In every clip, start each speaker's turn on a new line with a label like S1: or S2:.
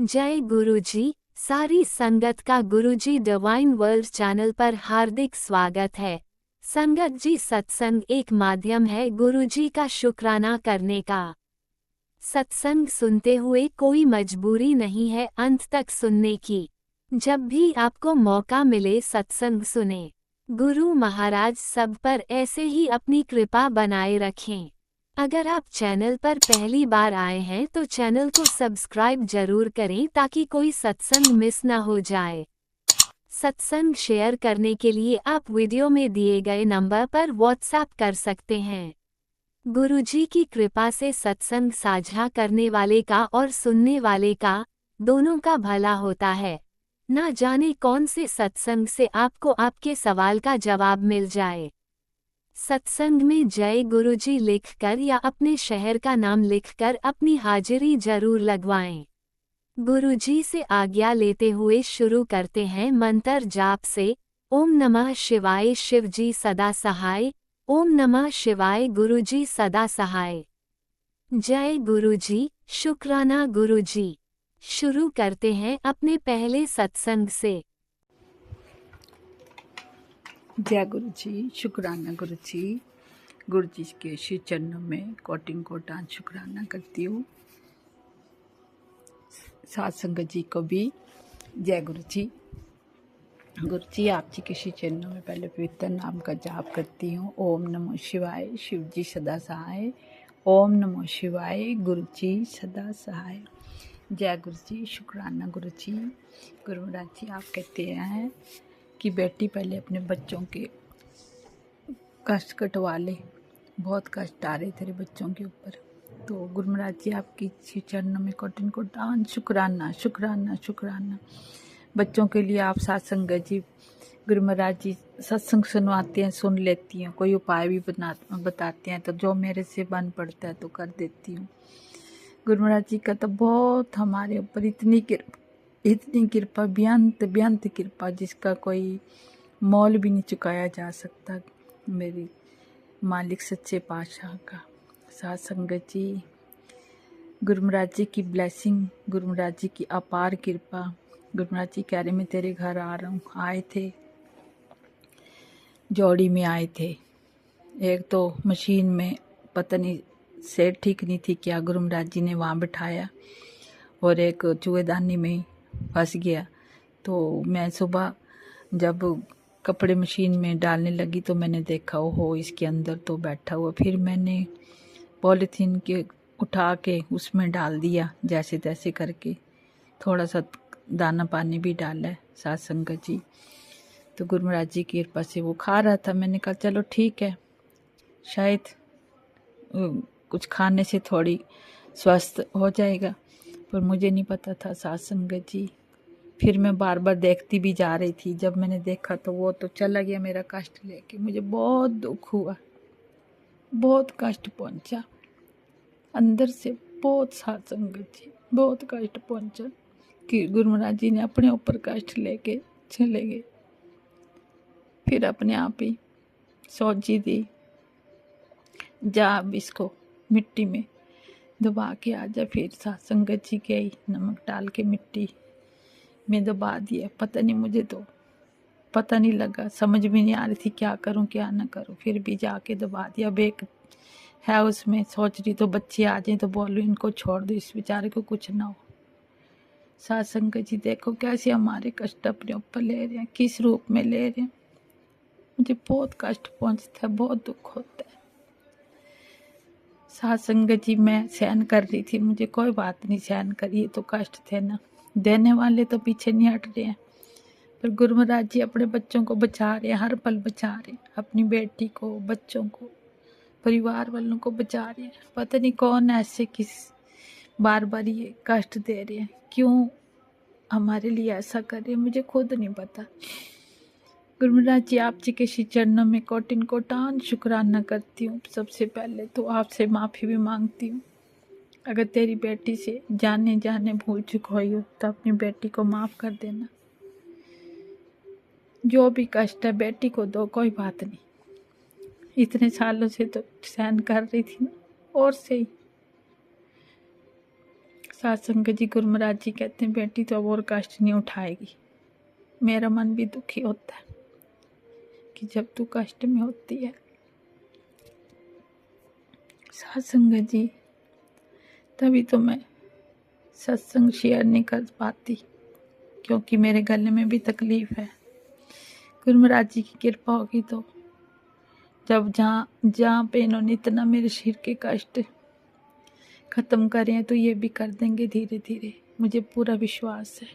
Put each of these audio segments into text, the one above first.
S1: जय गुरुजी। सारी संगत का गुरुजी डिवाइन वर्ल्ड चैनल पर हार्दिक स्वागत है। संगत जी, सत्संग एक माध्यम है गुरुजी का शुक्राना करने का। सत्संग सुनते हुए कोई मजबूरी नहीं है अंत तक सुनने की। जब भी आपको मौका मिले सत्संग सुने। गुरु महाराज सब पर ऐसे ही अपनी कृपा बनाए रखें। अगर आप चैनल पर पहली बार आए हैं तो चैनल को सब्सक्राइब जरूर करें ताकि कोई सत्संग मिस ना हो जाए। सत्संग शेयर करने के लिए आप वीडियो में दिए गए नंबर पर व्हाट्सएप कर सकते हैं। गुरुजी की कृपा से सत्संग साझा करने वाले का और सुनने वाले का, दोनों का भला होता है। ना जाने कौन से सत्संग से आपको आपके सवाल का जवाब मिल जाए। सत्संग में जय गुरुजी लिखकर या अपने शहर का नाम लिखकर अपनी हाजिरी जरूर लगवाएं। गुरुजी से आज्ञा लेते हुए शुरू करते हैं मंत्र जाप से। ओम नमः शिवाय शिवजी सदा सहाय। ओम नमः शिवाय गुरुजी सदा सहाय। जय गुरुजी, शुक्राना गुरुजी। शुरू करते हैं अपने पहले सत्संग से।
S2: जय गुरु जी, शुक्राना गुरु जी। गुरु जी के श्री चरणों में कोटिन कोटान शुक्राना करती हूँ। साथ संगत जी को भी जय गुरु जी। गुरु जी, आप जी के श्री चरणों में पहले पवित्र नाम का जाप करती हूँ। ओम नमो शिवाय, शिव जी सदा सहाय। ओम नमो शिवाय, गुरु जी सदा सहाय। जय गुरु जी, शुक्राना गुरु जी। गुरु महाराज जी, आप कहते हैं कि बेटी पहले अपने बच्चों के कष्ट कटवा ले। बहुत कष्ट आ रहे तेरे बच्चों के ऊपर। तो गुरु महाराज जी, आपकी श्री चरणों में कोटिन कोटान शुक्राना शुक्राना शुक्राना। बच्चों के लिए आप सत्संग जी, गुरु महाराज जी सत्संग सुनवाते हैं, सुन लेती हैं, कोई उपाय भी बताते हैं, तो जो मेरे से बन पड़ता है तो कर देती हूँ। गुरु महाराज जी का तो बहुत हमारे ऊपर इतनी कृपा, बेअंत बेअंत कृपा, जिसका कोई मोल भी नहीं चुकाया जा सकता। मेरी मालिक सच्चे पातशाह का साथ संगत जी, गुरु महाराज जी की ब्लेसिंग, गुरु महाराज जी की अपार कृपा। गुरु महाराज जी कह रहे मैं तेरे घर आ रहा हूँ। आए थे, जोड़ी में आए थे। एक तो मशीन में पता नहीं सेट ठीक नहीं थी क्या, गुरु महाराज जी ने वहाँ बिठाया, और एक चूहेदानी में फंस गया। तो मैं सुबह जब कपड़े मशीन में डालने लगी तो मैंने देखा ओहो इसके अंदर तो बैठा हुआ। फिर मैंने पॉलीथीन के उठा के उसमें डाल दिया, जैसे तैसे करके थोड़ा सा दाना पानी भी डाला है साथ संगत जी। तो गुरु महाराज जी की कृपा से वो खा रहा था। मैंने कहा चलो ठीक है, शायद कुछ खाने से थोड़ी स्वस्थ हो जाएगा, पर मुझे नहीं पता था साथ संगत जी। फिर मैं बार बार देखती भी जा रही थी। जब मैंने देखा तो वो तो चला गया मेरा कष्ट लेके। मुझे बहुत दुख हुआ, बहुत कष्ट पहुंचा अंदर से, बहुत साथ संगत जी, बहुत कष्ट पहुंचा कि गुरु महाराज जी ने अपने ऊपर कष्ट लेके चले गए। फिर अपने आप ही सोची दी, जा अब इसको मिट्टी में दबा के आ जा। फिर साथ संगत जी गई, नमक डाल के मिट्टी में दबा दिया। पता नहीं, मुझे तो पता नहीं लगा, समझ में नहीं आ रही थी क्या करूं क्या ना करूं। फिर भी जाके दबा दिया। अब एक है उसमें, सोच रही तो बच्चे आ जाए तो बोलो इनको छोड़ दो, इस बेचारे को कुछ ना हो। साथ संगत जी देखो कैसे हमारे कष्ट अपने ऊपर ले रहे हैं, किस रूप में ले रहे हैं। मुझे बहुत कष्ट पहुंचता है, बहुत दुख होता है। साथ संगत जी मैं सहन कर रही थी, मुझे कोई बात नहीं सहन करिए, तो कष्ट थे ना। देने वाले तो पीछे नहीं हट रहे हैं, पर गुरु महाराज जी अपने बच्चों को बचा रहे हैं, हर पल बचा रहे हैं, अपनी बेटी को, बच्चों को, परिवार वालों को बचा रहे हैं। पता नहीं कौन ऐसे किस बार बार ये कष्ट दे रहे हैं, क्यों हमारे लिए ऐसा कर रहे हैं, मुझे खुद नहीं पता। गुरु महाराज जी, आप जी के श्री चरणों में कोटिन कोटान शुक्राना करती हूँ। सबसे पहले तो आपसे माफ़ी भी मांगती हूँ। अगर तेरी बेटी से जाने जाने भूल चुक हुई हो तो अपनी बेटी को माफ़ कर देना। जो भी कष्ट है बेटी को दो, कोई बात नहीं। इतने सालों से तो सहन कर रही थी ना, और से ही सत्संग जी गुरु महाराज जी कहते हैं बेटी तो अब और कष्ट नहीं उठाएगी। मेरा मन भी दुखी होता है कि जब तू कष्ट में होती है। सत्संग जी तभी तो मैं सत्संग शेयर नहीं कर पाती, क्योंकि मेरे गले में भी तकलीफ है। गुरु महाराज जी की कृपा होगी तो जब जहाँ पे इन्होंने इतना मेरे शरीर के कष्ट खत्म करे हैं तो ये भी कर देंगे धीरे धीरे, मुझे पूरा विश्वास है।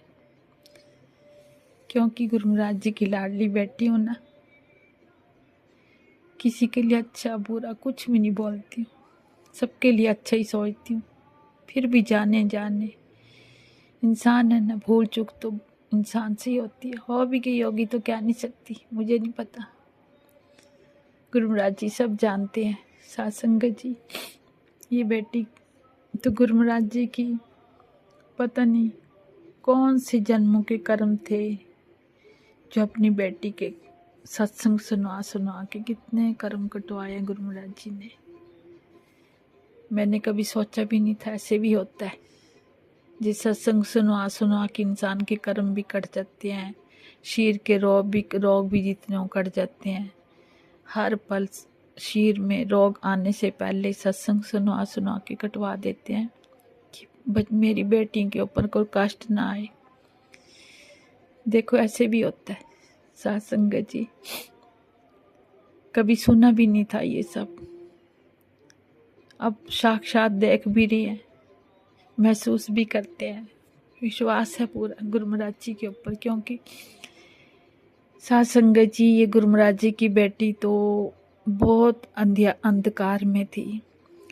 S2: क्योंकि गुरु महाराज जी की लाडली बेटी हूँ ना, किसी के लिए अच्छा बुरा कुछ भी नहीं बोलती हूँ, सबके लिए अच्छा ही सोचती हूँ। फिर भी जाने इंसान है ना, भूल चूक तो इंसान से ही होती है। हो भी गई होगी तो क्या नहीं सकती, मुझे नहीं पता। गुरु महाराज जी सब जानते हैं। सत्संग जी ये बेटी तो गुरु महाराज जी की पता नहीं कौन से जन्मों के कर्म थे जो अपनी बेटी के सत्संग सुनवा के कितने कर्म कटवाए गुरु महाराज जी ने। मैंने कभी सोचा भी नहीं था ऐसे भी होता है। जिस सत्संग सुनवा के इंसान के कर्म भी कट जाते हैं, शरीर के रोग भी जितने हो कट जाते हैं। हर पल शरीर में रोग आने से पहले सत्संग सुनवा के कटवा देते हैं कि मेरी बेटी के ऊपर कोई कष्ट ना आए। देखो ऐसे भी होता है। सत्संग जी कभी सुना भी नहीं था ये सब, अब साक्षात देख भी रही है, महसूस भी करते हैं। विश्वास है पूरा गुरु महाराज जी के ऊपर, क्योंकि सत्संग जी ये गुरु महाराज जी की बेटी तो बहुत अंधकार में थी।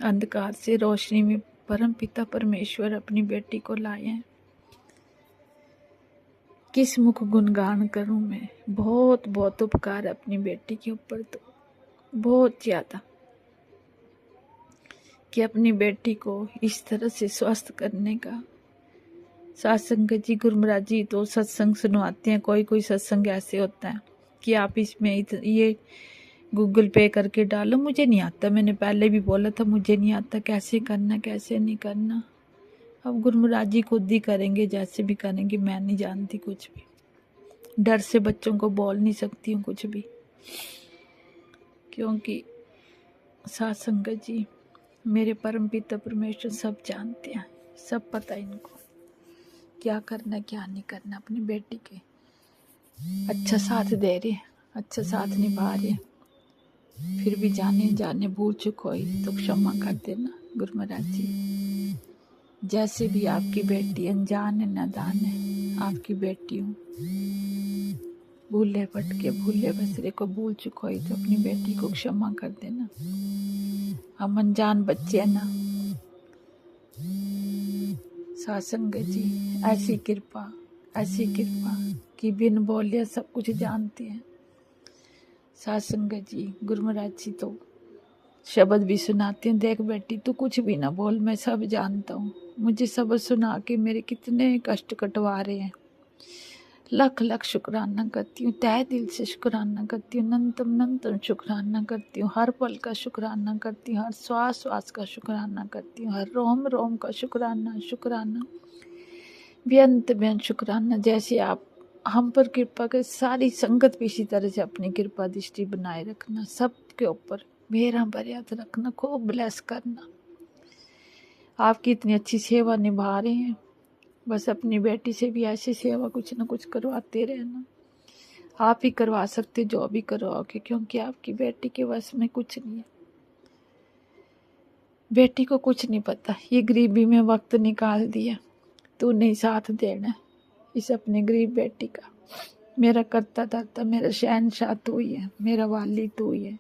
S2: अंधकार से रोशनी में परम पिता परमेश्वर अपनी बेटी को लाए हैं। किस मुख गुणगान करूं मैं, बहुत बहुत उपकार अपनी बेटी के ऊपर, तो बहुत ज्यादा, कि अपनी बेटी को इस तरह से स्वस्थ करने का। सत्संग जी गुरु महाराज जी तो सत्संग सुनवाते हैं। कोई सत्संग ऐसे होता है कि आप इसमें ये गूगल पे करके डालो। मुझे नहीं आता, मैंने पहले भी बोला था मुझे नहीं आता कैसे करना कैसे नहीं करना। अब गुरु महाराज जी खुद ही करेंगे, जैसे भी करेंगे। मैं नहीं जानती कुछ भी, डर से बच्चों को बोल नहीं सकती हूँ कुछ भी, क्योंकि सत्संग जी मेरे परम पिता परमेश्वर सब जानते हैं, सब पता है इनको क्या करना क्या नहीं करना। अपनी बेटी के अच्छा साथ दे रहे, अच्छा साथ निभा रहे। फिर भी जाने भूल चुक हुई तो क्षमा कर देना गुरु महाराज जी। जैसे भी आपकी बेटी अनजान है नादान है, आपकी बेटी हूँ, भूले भटके भूले बसरे को भूल चुक हुई तो अपनी बेटी को क्षमा कर देना। हम अनजान बच्चे हैं ना। सत्संग जी ऐसी कृपा कि बिन बोले सब कुछ जानते हैं। सत्संग जी गुरु महाराज जी तो शब्द भी सुनाते हैं, देख बेटी तू कुछ भी ना बोल, मैं सब जानता हूँ। मुझे शब्द सुना के मेरे कितने कष्ट कटवा रहे हैं। लख लख शुक्राना करती हूँ, तहे दिल से शुक्राना करती हूँ, नंतम शुक्राना करती हूँ, हर पल का शुक्राना करती हूँ, हर श्वास श्वास का शुक्राना करती हूँ, हर रोम रोम का शुक्राना बेअंत शुक्राना। जैसे आप हम पर कृपा कर, सारी संगत भी इसी तरह से अपनी कृपा दृष्टि बनाए रखना, सबके ऊपर मेरा बरियात रखना, खूब ब्लेस करना। आपकी इतनी अच्छी सेवा निभा रहे हैं, बस अपनी बेटी से भी ऐसी सेवा कुछ ना कुछ करवाते रहना। आप ही करवा सकते जो भी करवाओगे, क्योंकि आपकी बेटी के वश में कुछ नहीं है। बेटी को कुछ नहीं पता, ये गरीबी में वक्त निकाल दिया, तू नहीं साथ देना इस अपनी गरीब बेटी का। मेरा करता धरता मेरा शहनशाह तू ही है, मेरा वाली तू ही है।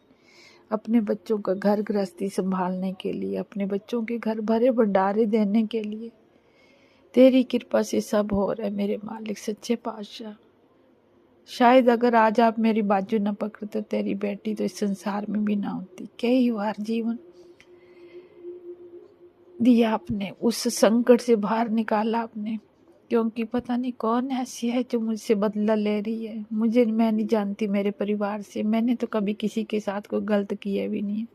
S2: अपने बच्चों का घर गृहस्थी संभालने के लिए, अपने बच्चों के घर भरे भंडारे देने के लिए तेरी कृपा से सब हो रहा है मेरे मालिक सच्चे पातशाह। शायद अगर आज आप मेरी बाजू न पकड़ते, तेरी बेटी तो इस संसार में भी ना होती। कई बार जीवन दिया आपने, उस संकट से बाहर निकाला आपने, क्योंकि पता नहीं कौन ऐसी है जो मुझसे बदला ले रही है। मैं नहीं जानती मेरे परिवार से, मैंने तो कभी किसी के साथ कोई गलत किया भी नहीं।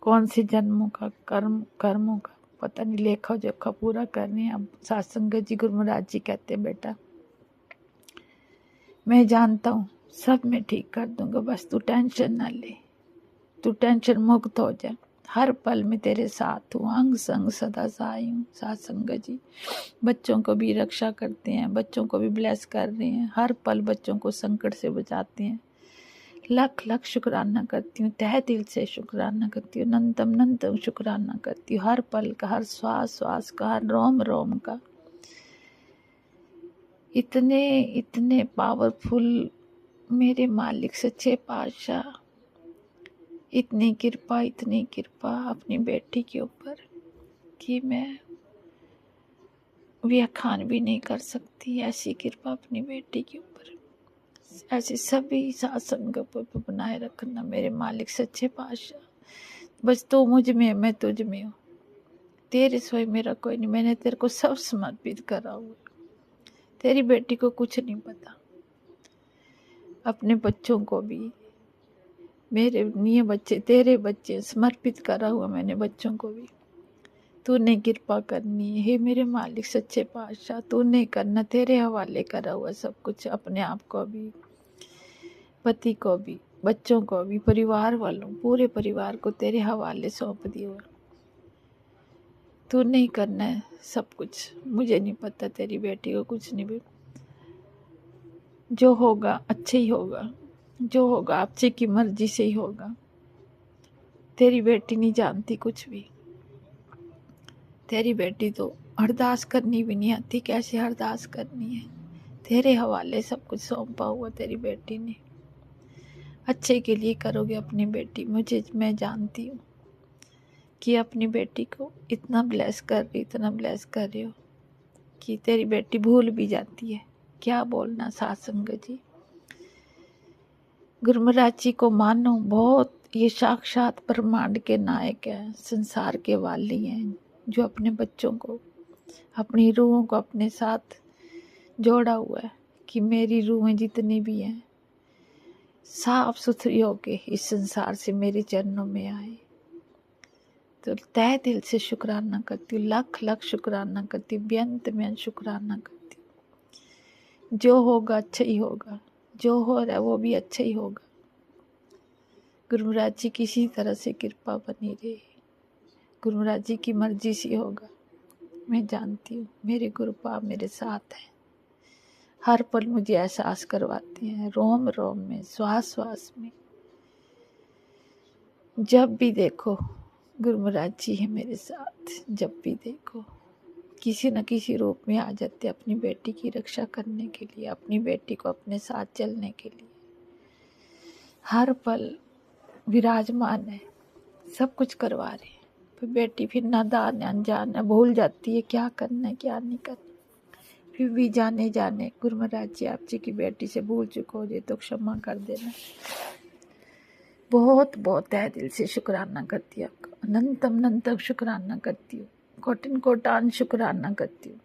S2: कौन से जन्मों का कर्मों का पता नहीं लेखा जोखा पूरा करने। अब सत्संग जी गुरु महाराज जी कहते हैं, बेटा मैं जानता हूँ सब मैं ठीक कर दूंगा, बस तू टेंशन ना ले, तू टेंशन मुक्त हो जा, हर पल में तेरे साथ हूँ, अंग संग सदा सहाय हूँ। सत्संग जी बच्चों को भी रक्षा करते हैं, बच्चों को भी ब्लेस कर रहे हैं, हर पल बच्चों को संकट से बचाते हैं। लख लख शुक्राना करती हूँ, तहे दिल से शुक्राना करती हूँ, नंतम शुक्राना करती हूँ, हर पल का, हर श्वास श्वास का, हर रोम रोम का। इतने इतने पावरफुल मेरे मालिक सच्चे पातशाह, इतनी कृपा अपनी बेटी के ऊपर कि मैं व्याख्यान भी नहीं कर सकती। ऐसी कृपा अपनी बेटी के ऊपर, ऐसे सभी सत्संग पर बनाए रखना मेरे मालिक सच्चे पातशाह। बस तो मुझ में, मैं तुझ में हूँ, तेरे सिवाय मेरा कोई नहीं। मैंने तेरे को सब समर्पित करा हुआ, तेरी बेटी को कुछ नहीं पता, अपने बच्चों को भी, मेरे लिए बच्चे, तेरे बच्चे समर्पित करा हुआ मैंने बच्चों को भी। तूने कृपा करनी है हे मेरे मालिक सच्चे पातशाह, तूने करना, तेरे हवाले करा हुआ सब कुछ, अपने आप को भी, पति को भी, बच्चों को भी, परिवार वालों, पूरे परिवार को तेरे हवाले सौंप दिया। तू नहीं करना है सब कुछ, मुझे नहीं पता, तेरी बेटी को कुछ नहीं भी, जो होगा अच्छा ही होगा, जो होगा आपसे की मर्जी से ही होगा। तेरी बेटी नहीं जानती कुछ भी, तेरी बेटी तो अरदास करनी भी नहीं आती, कैसे अरदास करनी है। तेरे हवाले सब कुछ सौंपा हुआ तेरी बेटी ने, अच्छे के लिए करोगे अपनी बेटी। मैं जानती हूँ कि अपनी बेटी को इतना ब्लेस कर रही, इतना ब्लेस कर रही हो कि तेरी बेटी भूल भी जाती है क्या बोलना। सत्संग जी गुरु महाराज जी को मानो बहुत, ये साक्षात ब्रह्मांड के नायक हैं, संसार के वाली हैं, जो अपने बच्चों को, अपनी रूहों को अपने साथ जोड़ा हुआ है कि मेरी रूहें जितनी भी हैं साफ सुथरी होके इस संसार से मेरे चरणों में आए। तो तहे दिल से शुक्राना करती हूँ, लख लख शुक्राना करती हूँ, बेअंत में शुक्राना करती हूँ। जो होगा अच्छा ही होगा, जो हो रहा है वो भी अच्छा ही होगा। गुरु महाराज जी किसी तरह से कृपा बनी रहे, गुरु महाराज जी की मर्जी से होगा। मैं जानती हूँ मेरे गुरुपाद मेरे साथ हैं, हर पल मुझे एहसास करवाते हैं, रोम रोम में, श्वास श्वास में। जब भी देखो गुरु महाराज जी है मेरे साथ, जब भी देखो किसी न किसी रूप में आ जाते अपनी बेटी की रक्षा करने के लिए, अपनी बेटी को अपने साथ चलने के लिए। हर पल विराजमान है, सब कुछ करवा रहे हैं। फिर बेटी फिर नादान अनजान है, भूल जाती है क्या करना है क्या नहीं करना। फिर भी जाने गुरु महाराज जी आप जी की बेटी से भूल चुको हो तो क्षमा कर देना। बहुत बहुत तहे दिल से शुक्राना करती हूँ आपका, अनंतम शुक्राना करती हूँ, कोटिन कोटान शुक्राना करती हूँ,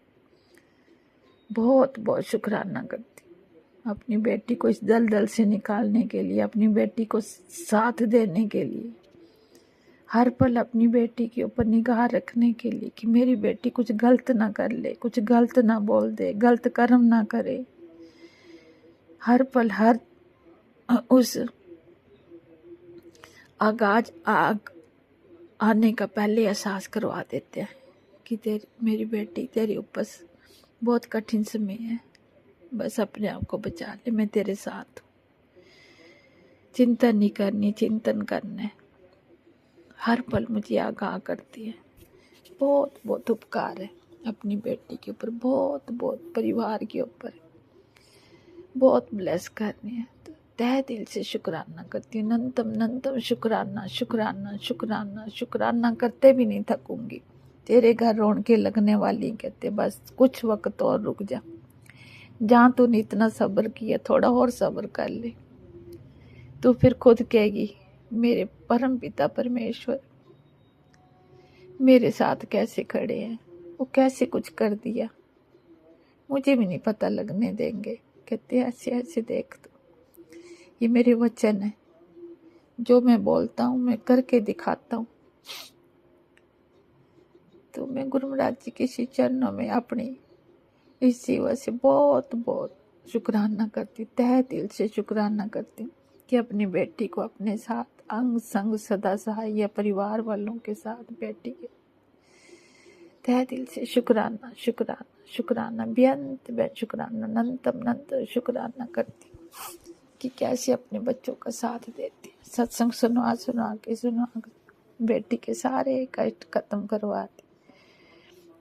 S2: बहुत बहुत शुक्राना करती हूँ अपनी बेटी को इस दलदल से निकालने के लिए, अपनी बेटी को साथ देने के लिए, हर पल अपनी बेटी के ऊपर निगाह रखने के लिए कि मेरी बेटी कुछ गलत ना कर ले, कुछ गलत ना बोल दे, गलत कर्म ना करे। हर पल हर उस आगाज आग आने का पहले एहसास करवा देते हैं कि मेरी बेटी तेरे ऊपर बहुत कठिन समय है, बस अपने आप को बचा ले, मैं तेरे साथ हूँ। चिंतन नहीं करनी, चिंतन करना है। हर पल मुझे आगाह करती है। बहुत बहुत उपकार है अपनी बेटी के ऊपर, बहुत बहुत परिवार के ऊपर बहुत ब्लेस करने हैं। तो तहे दिल से शुक्राना करती हूँ, नंतम शुक्राना शुक्राना शुक्राना शुक्राना करते भी नहीं थकूंगी। तेरे घर रौनकें लगने वाली कहते बस कुछ वक्त और रुक जा, जहाँ तूने इतना सब्र किया थोड़ा और सब्र कर ले। तू फिर खुद कहेगी मेरे परम पिता परमेश्वर मेरे साथ कैसे खड़े हैं, वो कैसे कुछ कर दिया, मुझे भी नहीं पता लगने देंगे। कहते ऐसे ऐसे देख, तो ये मेरे वचन है, जो मैं बोलता हूँ मैं करके दिखाता हूँ। तो मैं गुरु महाराज जी के श्री चरणों में अपनी इस सेवा से बहुत बहुत शुक्राना करती हूँ, तहे दिल से शुक्राना करती हूँ कि अपनी बेटी को अपने साथ अंग संग सदा सहाय परिवार वालों के साथ बेटी के तहे दिल से शुक्राना शुक्राना शुक्राना बेअंत शुक्राना अनंत शुक्राना करती हूँ कि कैसे अपने बच्चों का साथ देती है। सत्संग सुना के बेटी के सारे कष्ट खत्म करवाती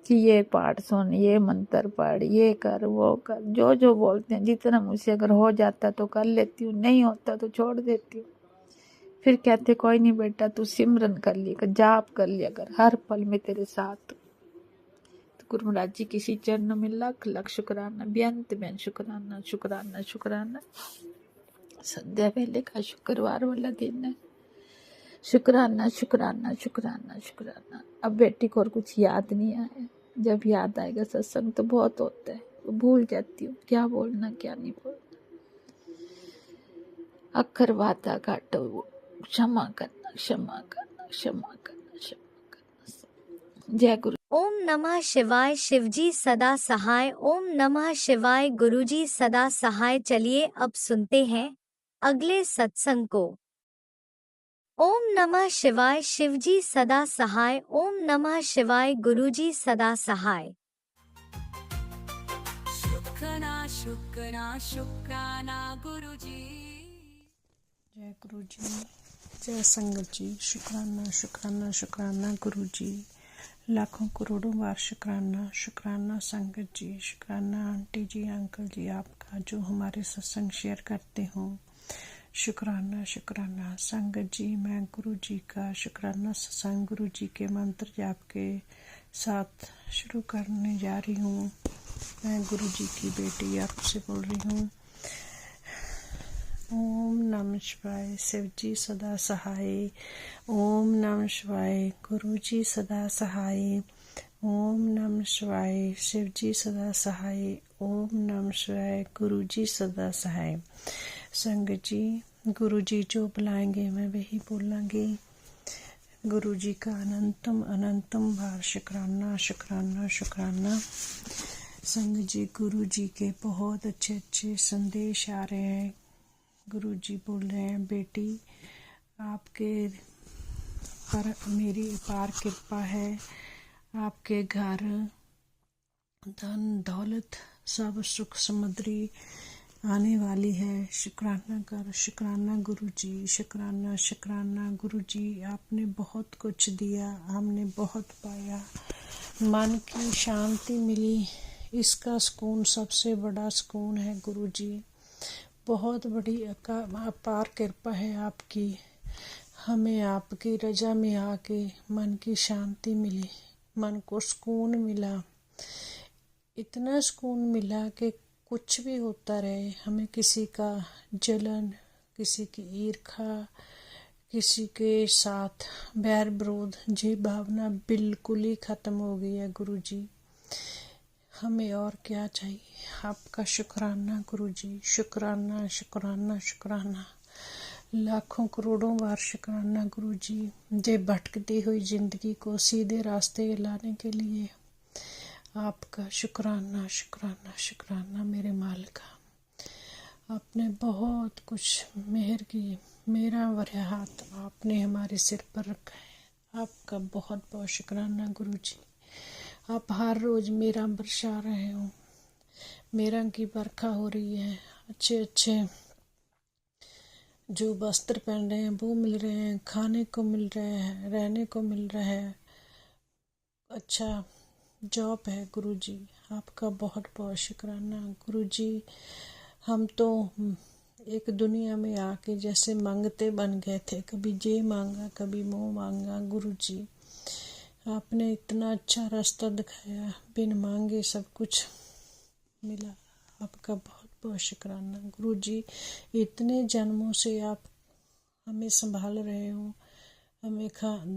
S2: कि ये पाठ सुन, ये मंत्र पढ़, ये कर, वो कर, जो जो बोलते हैं जितना मुझसे अगर हो जाता तो कर लेती हूँ, नहीं होता तो छोड़ देती हूँ। फिर कहते कोई नहीं बेटा, तू सिमरन कर लिया कर, जाप कर लिया कर, हर पल में तेरे साथ। तो गुरु महाराज जी किसी चरणों में लख लख शुक्राना, बेअंत बेअंत शुक्राना शुक्राना शुक्राना। संध्या वेले का शुक्रवार वाला दिन है, शुक्राना शुक्राना शुक्राना शुक्राना। अब बेटी को और कुछ याद नहीं आया, जब याद आएगा सत्संग तो बहुत होता है, वो भूल जाती हूँ क्या बोलना क्या नहीं बोलना। अक्खर वादा घाटो, क्षमा करना क्षमा करना क्षमा करना क्षमा करना। जय गुरु।
S1: ओम नमः शिवाय। शिवजी सदा सहाय। ओम नमः शिवाय। गुरुजी सदा सहाय। चलिए अब सुनते हैं अगले सत्संग को। ओम नमः शिवाय। शिवजी सदा सहाय। ओम नमः शिवाय। गुरुजी सदा सहाय।
S3: शुक्राना शुक्राना शुक्राना गुरुजी।
S4: जय गुरु जी, जय संगत जी। शुक्राना शुक्राना शुक्राना गुरु जी, लाखों करोड़ों बार शुक्राना शुक्राना संगत जी, शुक्राना आंटी जी अंकल जी आपका जो हमारे सत्संग शेयर करते हो। शुक्राना शुक्राना संगत जी। मैं गुरु जी का शुक्राना सत्संग गुरु जी के मंत्र जाप के साथ शुरू करने जा रही हूँ। मैं गुरु जी की बेटी आपसे बोल रही हूँ। ओम नमः शिवाय। शिव जी सदा सहाय। ओम नमः शिवाय। गुरु जी सदा सहाय। ओम नमः शिवाय। शिव जी सदा सहाय। ओम नमः शिवाय। गुरु जी सदा सहाय। संगत जी, गुरु जी जो बुलाएंगे मैं वही बोलांगी। गुरु जी का अनंतम अनंतम बार शुक्राना शुक्राना शुक्राना। संगत जी, गुरु जी के बहुत अच्छे अच्छे संदेश आ रहे हैं। गुरु जी बोल रहे हैं, बेटी आपके पर मेरी अपार कृपा है। आपके घर धन दौलत सब सुख समृद्धि आने वाली है। शुक्राना कर, शुक्राना गुरु जी, शुक्राना शुक्राना गुरु जी। आपने बहुत कुछ दिया, हमने बहुत पाया, मन की शांति मिली। इसका सुकून सबसे बड़ा सुकून है गुरु जी। बहुत बड़ी अपार कृपा है आपकी। हमें आपकी रजा में आके मन की शांति मिली, मन को सुकून मिला। इतना सुकून मिला कि कुछ भी होता रहे, हमें किसी का जलन, किसी की ईर्खा, किसी के साथ बैर विरोध, ये भावना बिल्कुल ही खत्म हो गई है गुरु जी। हमें और क्या चाहिए। आपका शुक्राना गुरु जी, शुक्राना शुक्राना शुक्राना। लाखों करोड़ों बार शुक्राना गुरु जी। जे भटकती हुई जिंदगी को सीधे रास्ते लाने के लिए आपका शुक्राना शुक्राना शुक्राना। मेरे मालिका, आपने बहुत कुछ मेहर की, मेरा वरह हाथ आपने हमारे सिर पर रखा है। आपका बहुत बहुत शुक्राना गुरु जी। आप हर रोज मेरा बरसा रहे हो, मेरा की बरखा हो रही है। अच्छे अच्छे जो वस्त्र पहन रहे हैं वो मिल रहे हैं, खाने को मिल रहे हैं, रहने को मिल रहा है, अच्छा जॉब है गुरु जी। आपका बहुत बहुत शुक्राना गुरु जी। हम तो एक दुनिया में आके जैसे मांगते बन गए थे, कभी ये मांगा कभी वो मांगा। गुरु जी आपने इतना अच्छा रास्ता दिखाया, बिन मांगे सब कुछ मिला। आपका बहुत बहुत शुक्राना गुरु जी। इतने जन्मों से आप हमें संभाल रहे हो, हमें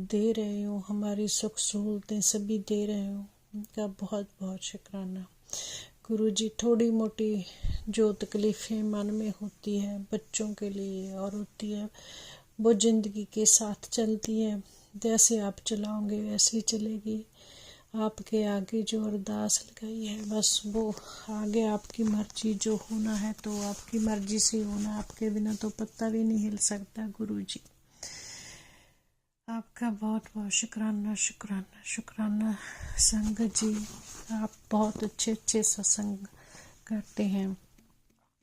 S4: दे रहे हो, हमारी सुख सहूलतें सभी दे रहे हो। उनका बहुत बहुत शुक्राना गुरु जी। थोड़ी मोटी जो तकलीफ़ें मन में होती है बच्चों के लिए और होती है, वो ज़िंदगी के साथ चलती है। जैसे आप चलाओगे वैसे ही चलेगी। आपके आगे जो अरदास लगाई है बस वो आगे आपकी मर्जी जो होना है तो आपकी मर्जी से होना, आपके बिना तो पत्ता भी नहीं हिल सकता। गुरु जी आपका बहुत बहुत शुक्राना शुक्राना शुक्राना। संगत जी आप बहुत अच्छे अच्छे सत्संग करते हैं,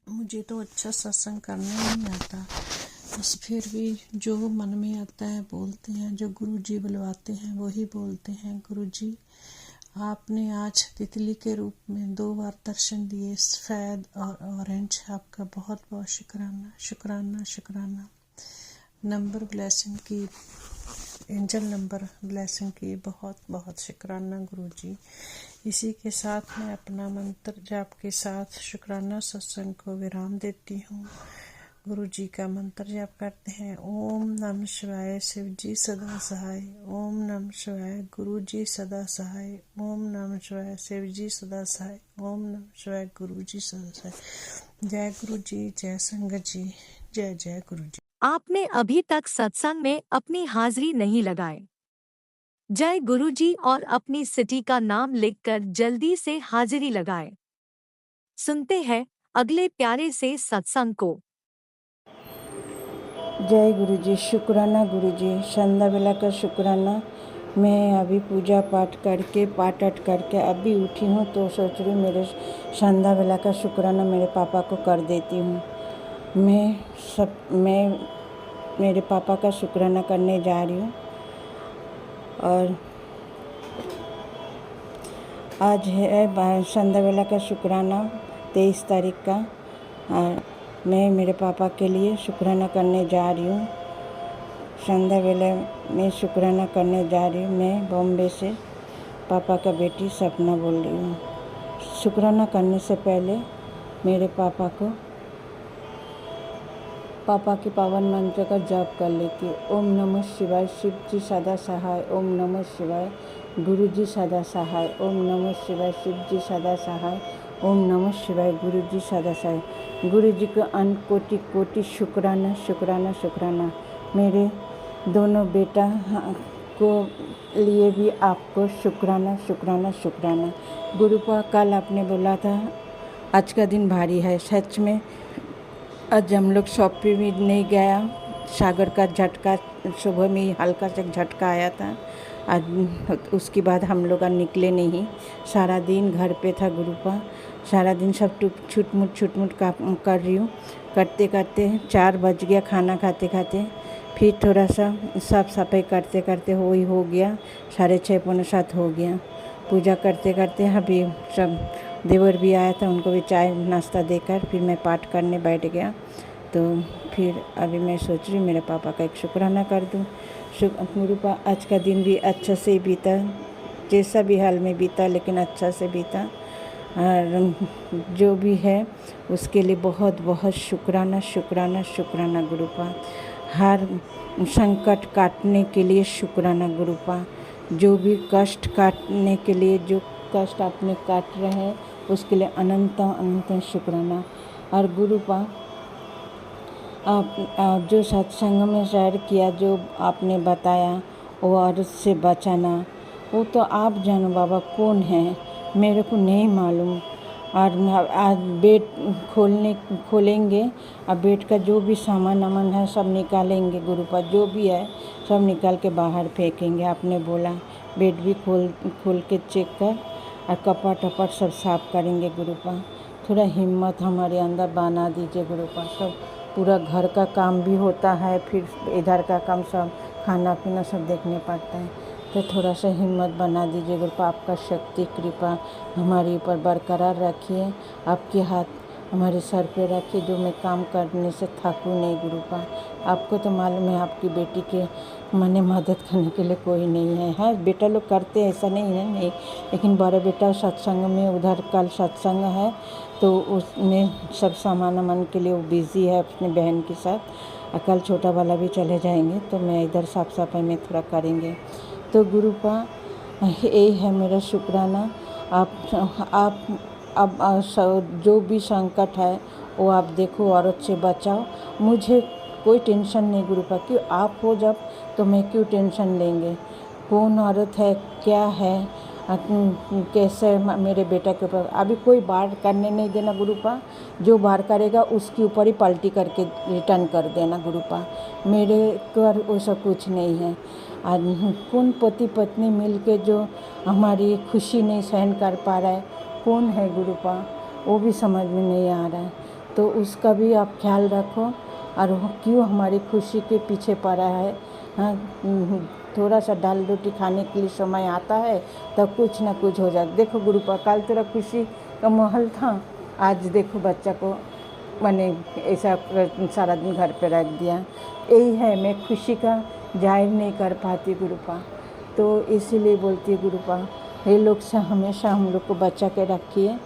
S4: मुझे तो अच्छा सत्संग करना नहीं आता, बस फिर भी जो मन में आता है बोलते हैं, जो गुरु जी बुलवाते हैं वही बोलते हैं। गुरु जी आपने आज तितली के रूप में 2 बार दर्शन दिए, सफ़ेद और ऑरेंज। आपका बहुत बहुत शुक्राना शुक्राना शुक्राना। नंबर ब्लेसिंग की, एंजल नंबर ब्लेसिंग की बहुत बहुत शुक्राना गुरु जी। इसी के साथ मैं अपना मंत्र जाप के साथ शुक्राना सत्संग को विराम देती हूँ। गुरु जी का मंत्र जाप करते हैं। ओम नमः शिवाय शिव जी सदा सहाय। ओम नमः शिवाय गुरु जी सदा सहाय। ओम नमः शिवाय शिव जी सदा सहाय। ओम नमः शिवाय गुरु जी सदा सहाय। जय गुरु जी, जय संगत जी, जय जय गुरु जी।
S5: आपने अभी तक सत्संग में अपनी हाजिरी नहीं लगाए। जय गुरु जी और अपनी सिटी का नाम लिखकर जल्दी से हाजिरी लगाए। सुनते हैं अगले प्यारे से सत्संग को।
S6: जय गुरु जी, शुक्राना गुरु जी, संध्या बेला का शुक्राना। मैं अभी पूजा पाठ करके पाठ करके अभी उठी हूँ तो सोच रही हूँ मेरे संध्या बेला का शुक्राना मेरे पापा को कर देती हूँ। मैं मेरे पापा का शुक्राना करने जा रही हूँ। और आज है संध्या बेला का शुक्राना 23 तारीख का, और मैं मेरे पापा के लिए शुक्राना करने जा रही हूँ। संध्या बेला में शुक्राना करने जा रही हूँ। मैं बॉम्बे से पापा का बेटी सपना बोल रही हूँ। शुक्राना करने से पहले मेरे पापा के पावन मंत्र का जाप कर लेती हूँ। ओम नमः शिवाय शिव जी सदा सहाय। ओम नमः शिवाय गुरु जी सदा सहाय। ओम नमः शिवाय शिव जी सदा सहाय। ओम नमः शिवाय गुरु जी सदा सहाय। गुरु जी को अनंत कोटि कोटि शुक्राना शुक्राना शुक्राना। मेरे दोनों बेटा को लिए भी आपको शुक्राना शुक्राना शुक्राना। गुरु का कल आपने बोला था आज का दिन भारी है, सच में आज हम लोग शॉप पे भी नहीं गया। सागर का झटका सुबह में ही हल्का सा झटका आया था। आज उसके बाद हम लोग निकले नहीं, सारा दिन घर पे था। गुरु का सारा दिन सब छुटमुट काम कर रही हूँ। करते करते 4 बज गया, खाना खाते खाते। फिर थोड़ा सा साफ सफाई करते करते हो गया, 6:30 पौने 7 हो गया। पूजा करते करते अभी सब देवर भी आया था, उनको भी चाय नाश्ता देकर फिर मैं पाठ करने बैठ गया। तो फिर अभी मैं सोच रही मेरे पापा का एक शुक्राना कर दूँ। गुरु का आज का दिन भी अच्छा से बीता, जैसा भी हाल में बीता लेकिन अच्छा से बीता। और जो भी है उसके लिए बहुत बहुत शुक्राना शुक्राना शुक्राना गुरु का। हर संकट काटने के लिए शुक्राना गुरु का। जो भी कष्ट काटने के लिए, जो कष्ट आपने काट रहे हैं उसके लिए अनंत अनंत शुक्राना। और गुरु का आप जो सत्संग में शेयर किया, जो आपने बताया वो औरत से बचाना, वो तो आप जानो बाबा कौन है, मेरे को नहीं मालूम। और आज बेड खोलेंगे और बेड का जो भी सामान है सब निकालेंगे। गुरु का जो भी है सब निकाल के बाहर फेंकेंगे। आपने बोला बेड भी खोल के चेक कर और कपट सब साफ करेंगे। गुरु का थोड़ा हिम्मत हमारे अंदर बना दीजिए। गुरु का सब पूरा घर का काम भी होता है, फिर इधर का काम सब खाना पीना सब देखने पड़ता है, तो थोड़ा सा हिम्मत बना दीजिए। गुरु का आपका शक्ति कृपा हमारे ऊपर बरकरार रखिए। आपके हाथ हमारे सर पे रखिए, जो मैं काम करने से थकूँ नहीं। गुरु का आपको तो मालूम है आपकी बेटी के मैंने मदद करने के लिए कोई नहीं है। हाँ बेटा लोग करते हैं, ऐसा नहीं है नहीं, लेकिन बड़ा बेटा सत्संग में उधर कल सत्संग है तो उसमें सब सामान के लिए वो बिज़ी है अपनी बहन के साथ। कल छोटा वाला भी चले जाएंगे तो मैं इधर साफ सफाई में थोड़ा करेंगे। तो गुरु का यही है मेरा शुक्राना। आप जो भी संकट है वो आप देखो, औरत से बचाओ। मुझे कोई टेंशन नहीं गुरु का, क्यों आप हो जब तो मैं क्यों टेंशन लेंगे। कौन औरत है क्या है कैसे मेरे बेटा के ऊपर अभी कोई बार करने नहीं देना गुरुपा। जो बार करेगा उसके ऊपर ही पलटी करके रिटर्न कर देना गुरुपा। मेरे कर वो सब कुछ नहीं है। आज कौन पति पत्नी मिल के जो हमारी खुशी नहीं सहन कर पा रहा है, कौन है गुरुपा, वो भी समझ में नहीं आ रहा है। तो उसका भी आप ख्याल रखो। और वो क्यों हमारी खुशी के पीछे पड़ा है। हाँ, थोड़ा सा दाल रोटी खाने के लिए समय आता है तब कुछ ना कुछ हो जाता। देखो गुरुपा, कल तेरा खुशी का माहौल था, आज देखो बच्चा को मैंने ऐसा सारा दिन घर पे रख दिया। यही है, मैं खुशी का जाहिर नहीं कर पाती गुरुपा। तो इसीलिए बोलती है गुरुपा, ये लोग से हमेशा हम लोग को बचा के रखिए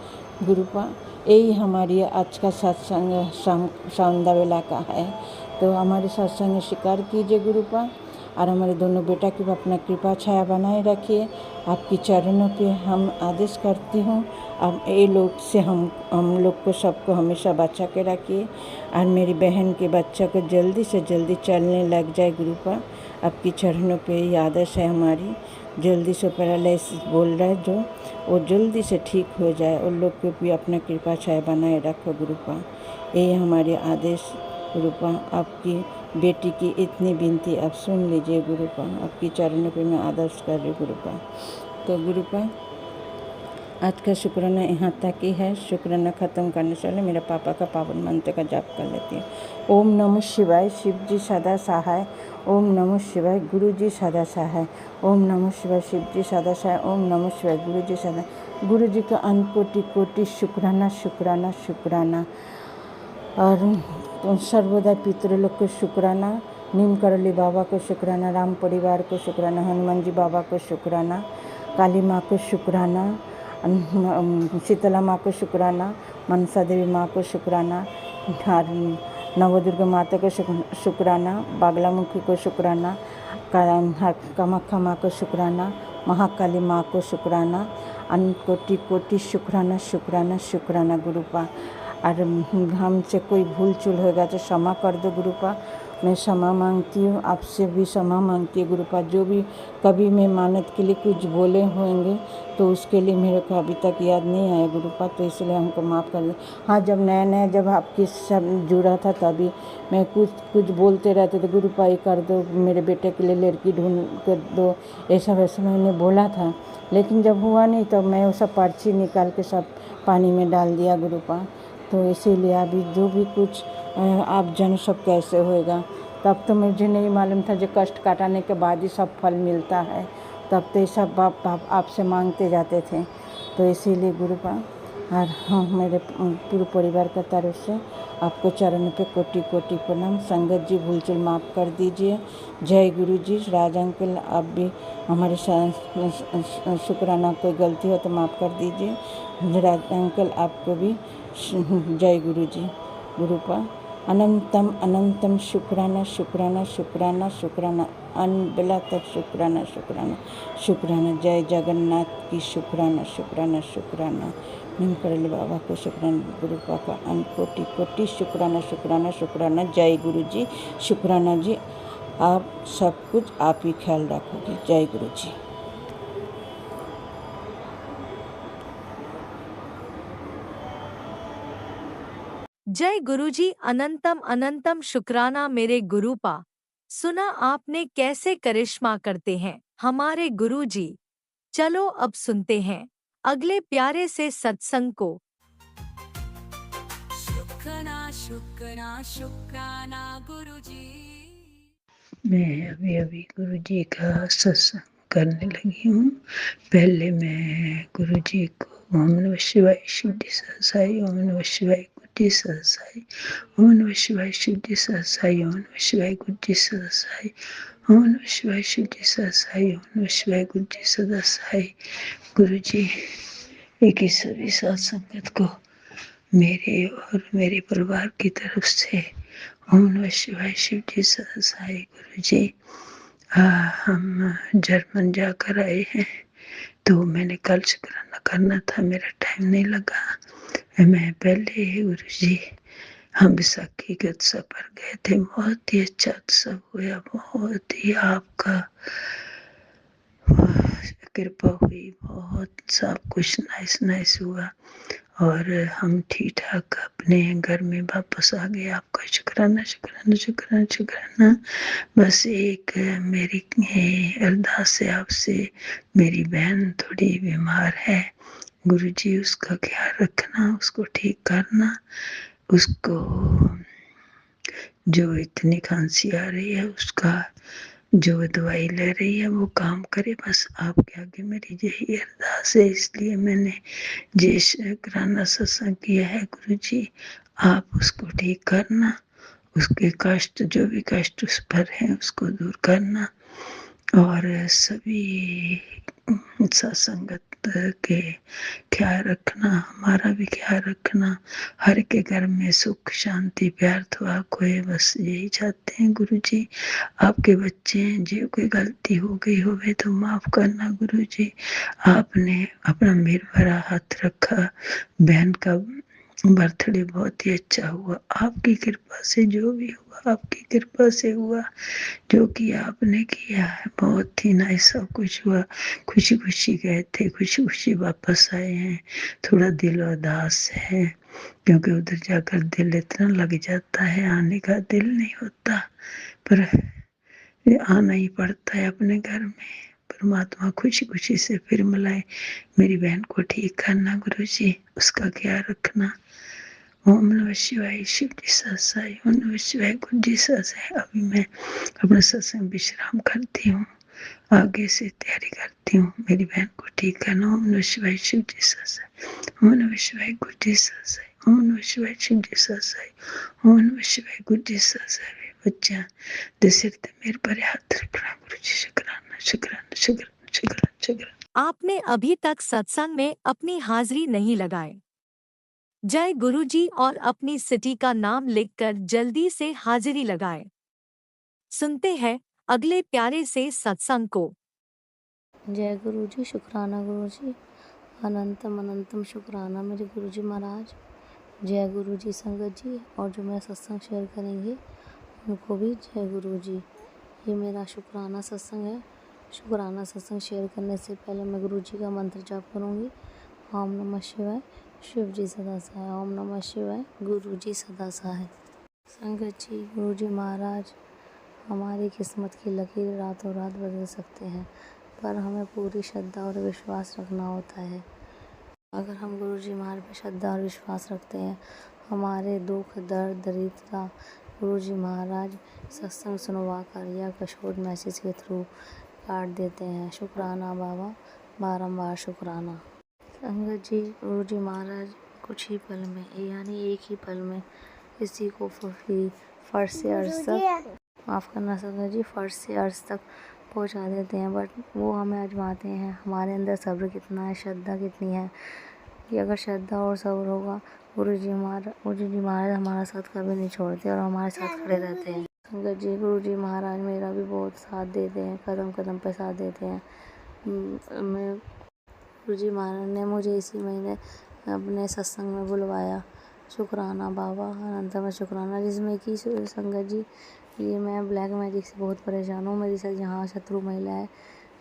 S6: गुरुपा। यही हमारी आज का सत्संग सौंदर्य वेला का है। तो हमारे सत्संग स्वीकार कीजिए गुरुपा। और हमारे दोनों बेटा की अपना कृपा छाया बनाए रखिए। आपकी चरणों पे हम आदेश करती हूँ। अब ये लोग से हम लोग को सबको हमेशा बचा के रखिए। और मेरी बहन के बच्चा को जल्दी से जल्दी चलने लग जाए गुरुपा। आपकी चरणों पे ये आदेश है हमारी। जल्दी से पैरालिसिस बोल रहा है जो, वो जल्दी से ठीक हो जाए। उन लोग को भी अपना कृपा छाया बनाए रखो गुरुपा। ये हमारे आदेश गुरुपा। आपकी बेटी की इतनी विनती आप सुन लीजिए गुरुपा। आपकी चरणों पे मैं आदर्श कर रही गुरुपा। तो गुरुपा, आज का शुक्राना यहाँ तक ही है। शुक्राना ख़त्म करने से पहले मेरे पापा का पावन मंत्र का जाप कर लेती हूँ। ओम नमः शिवाय, शिव जी सदा सहाय। ओम नमः शिवाय, गुरु जी सदा सहाय। ओम नमः शिवाय, शिव जी सदा सहाय। ओम नमः शिवाय, गुरु जी सदा। गुरु जी का अनकोटि कोटि शुक्राना शुक्राना शुक्राना। और सर्वदा पितृलोक को शुक्राना, नीम करौली बाबा को शुक्राना, राम परिवार को शुक्राना, हनुमान जी बाबा को शुक्राना, काली माँ को शुक्राना, शीतला माँ को शुक्राना, मनसा देवी माँ को शुक्राना, नवदुर्गा माता को शुक्राना, बागलामुखी को शुक्राना, कामाख्या माँ को शुक्राना, महाकाली माँ को शुक्राना, अनकोटि कोटि शुक्राना शुक्राना शुक्राना गुरुपा। और हमसे कोई भूल चूल होगा तो क्षमा कर दो गुरुपा। मैं क्षमा मांगती हूँ, आपसे भी क्षमा मांगती हूँ गुरुपा। जो भी कभी मैं मानत के लिए कुछ बोले होंगे तो उसके लिए मेरे को अभी तक याद नहीं आया गुरुपा, तो इसलिए हमको माफ़ कर दो। हाँ, जब नया नया जब आपके सब जुड़ा था तभी मैं कुछ बोलते रहते थे, गुरुपा ये कर दो, मेरे बेटे के लिए लड़की ढूंढ कर दो, ऐसा वैसा मैंने बोला था। लेकिन जब हुआ नहीं तो मैं वो सब पर्ची निकाल के सब पानी में डाल दिया गुरुपा। तो इसीलिए अभी जो भी कुछ आप जन सब कैसे होएगा, तब तो मुझे नहीं मालूम था जो कष्ट काटाने के बाद ही सब फल मिलता है। तब तो ये सब बाप आपसे मांगते जाते थे। तो इसीलिए गुरुपा, और हम मेरे पूरे परिवार का तरफ से आपको चरण पे कोटि कोटि प्रणाम। संगत जी भूल चूल माफ़ कर दीजिए। जय गुरु जी। राज अंकल, आप भी हमारे शुक्राना कोई गलती हो तो माफ़ कर दीजिए। राज अंकल, आपको भी जय गुरु जी। गुरुपा, अनंतम अनंतम शुक्राना शुक्राना शुक्राना शुक्राना, अनबेला तक शुक्राना शुक्राना शुक्राना। जय जगन्नाथ की शुक्राना शुक्राना शुक्राना। नीम करौली बाबा को शुक्राना, गुरुपा का अनकोटि कोटि शुक्राना शुक्राना शुक्राना। जय गुरु जी। शुक्राना जी, आप सब कुछ आप ही ख्याल रखोगे। जय गुरु जी।
S5: जय गुरुजी। अनंतम अनंतम शुक्राना मेरे गुरुपा। सुना आपने कैसे करिश्मा करते हैं हमारे गुरुजी। चलो अब सुनते हैं अगले प्यारे से सत्संग को।
S3: शुक्राना शुक्राना शुक्राना गुरुजी।
S2: मैं अभी अभी गुरु जी का सत्संग करने लगी हूँ। पहले मैं गुरु जी को ओम नमः शिवाय शिव जी सहसाई, ओम नमः शिवाय गुरु जी सहसाई, ओम नमः शिवाय शिव जी सहसाई, ओम नमः शिवाय गुरु जी सहसाई, ओम नमः शिवाय शिव जी सहसाई, ओम नमः शिवाय गुरु जी सदा सहाय। गुरु जी एक ही सभी साथ संगत को मेरे और मेरे परिवार की तरफ से ओम नमः शिवाय शिव जी सदा सहाय। गुरु जी, हम जर्मन जाकर आए हैं, तो मैंने कल शुक्राना करना था, मेरा टाइम नहीं लगा। मैं पहले गुरु जी हम विशाखी के उत्सव पर गए थे, बहुत ही अच्छा उत्सव हुआ, बहुत ही आपका
S7: कृपा हुई, बहुत सब कुछ नाइस हुआ और हम ठीक ठाक अपने घर में वापस आ गए। आपका शुक्राना शुक्राना शुक्राना शुक्राना। बस एक मेरी अरदास है आपसे, मेरी बहन थोड़ी बीमार है, गुरुजी उसका ख्याल रखना, उसको ठीक करना, उसको जो इतनी खांसी आ रही है उसका जो दवाई ले रही है वो काम करे, बस आपके आगे मेरी यही अरदास है। इसलिए मैंने जय शुक्राना सत्संग किया है। गुरुजी आप उसको ठीक करना, उसके कष्ट जो भी कष्ट उस पर है उसको दूर करना और सभी सत्संगत के ख्याल रखना, हमारा भी ख्याल रखना, हर के घर में सुख शांति प्यार थोड़ा खोए, बस यही चाहते हैं। गुरुजी आपके बच्चे हैं, जो कोई गलती हो गई होवे तो माफ करना। गुरुजी आपने अपना मेर भरा हाथ रखा, बहन का बर्थडे बहुत ही अच्छा हुआ, आपकी कृपा से जो भी हुआ आपकी कृपा से हुआ, जो किया आपने किया है बहुत ही नाइस सब कुछ हुआ। खुशी खुशी गए थे, खुशी खुशी वापस आए हैं। थोड़ा दिल उदास है क्योंकि उधर जाकर दिल इतना लग जाता है, आने का दिल नहीं होता, पर आना ही पड़ता है अपने घर में। परमात्मा खुशी खुशी से फिर मिलाए। मेरी बहन को ठीक करना गुरुजी, उसका ख्याल रखना। ओम नमः शिवाय, शिव जी सत्साई, ओम नमः शिवाय, गुरु जी सत्साई। अभी मैं अपना सत्संग विश्राम करती हूँ, आगे से तैयारी करती हूँ। मेरी बहन को ठीक करना। ओम नमः शिवाय, शिव जी सत्साई, ओम नमः शिवाय, गुरु जी सत्साई, ओम नमः शिवाय, शिव जी सत्साई, ओम नमः शिवाय, गुरु जी सत्साई। बच्चा दे सिर ते मेरे पर हाथ रखना। गुरु जी शुक्राना शुक्राना शुक्राना शुक्राना शुक्राना।
S5: आपने अभी तक सत्संग में अपनी हाजिरी नहीं लगाई। जय गुरुजी और अपनी सिटी का नाम लिखकर जल्दी से हाजिरी लगाएं। सुनते हैं अगले प्यारे से सत्संग को।
S8: जय गुरु जी, शुक्राना गुरु जी, अनंतम अनंतम शुक्राना मेरे गुरु जी महाराज। जय गुरु जी संगत जी, और जो मेरा सत्संग शेयर करेंगे उनको भी जय गुरु जी। ये मेरा शुक्राना सत्संग है। शुक्राना सत्संग शेयर करने से पहले मैं गुरु जी का मंत्र जाप करूँगी। ओम नमः शिवाय, शिव जी सदा सहाय। ओम नमः शिवाय, गुरु जी सदा सहाय। संगत जी, गुरु जी महाराज हमारी किस्मत की लकीर रातों रात बदल सकते हैं, पर हमें पूरी श्रद्धा और विश्वास रखना होता है। अगर हम गुरु जी महाराज पर श्रद्धा और विश्वास रखते हैं, हमारे दुख दर्द दरिद्रता गुरु जी महाराज सत्संग सुनवा कर या कशोर मैसेज के थ्रू काट देते हैं। शुक्राना बाबा, बारंबार शुक्राना। संगत जी, गुरु जी महाराज कुछ ही पल में यानी एक ही पल में किसी को फर्श से अर्श तक, माफ़ करना संगत जी, फर्श से अर्श तक पहुंचा देते हैं। बट वो हमें आजमाते हैं हमारे अंदर सब्र कितना है, श्रद्धा कितनी है। कि अगर श्रद्धा और सब्र होगा, गुरु जी महाराज हमारा साथ कभी नहीं छोड़ते और हमारे साथ खड़े रहते हैं। संगत जी, गुरु जी महाराज मेरा भी बहुत साथ देते हैं, कदम कदम पे साथ देते हैं। मैं गुरु जी महाराज ने मुझे इसी महीने अपने सत्संग में बुलवाया। शुक्राना बाबा, अनंतम शुक्राना। जिसमें कि संगत जी, ये मैं ब्लैक मैजिक से बहुत परेशान हूँ। मेरी साथ यहाँ शत्रु महिला है,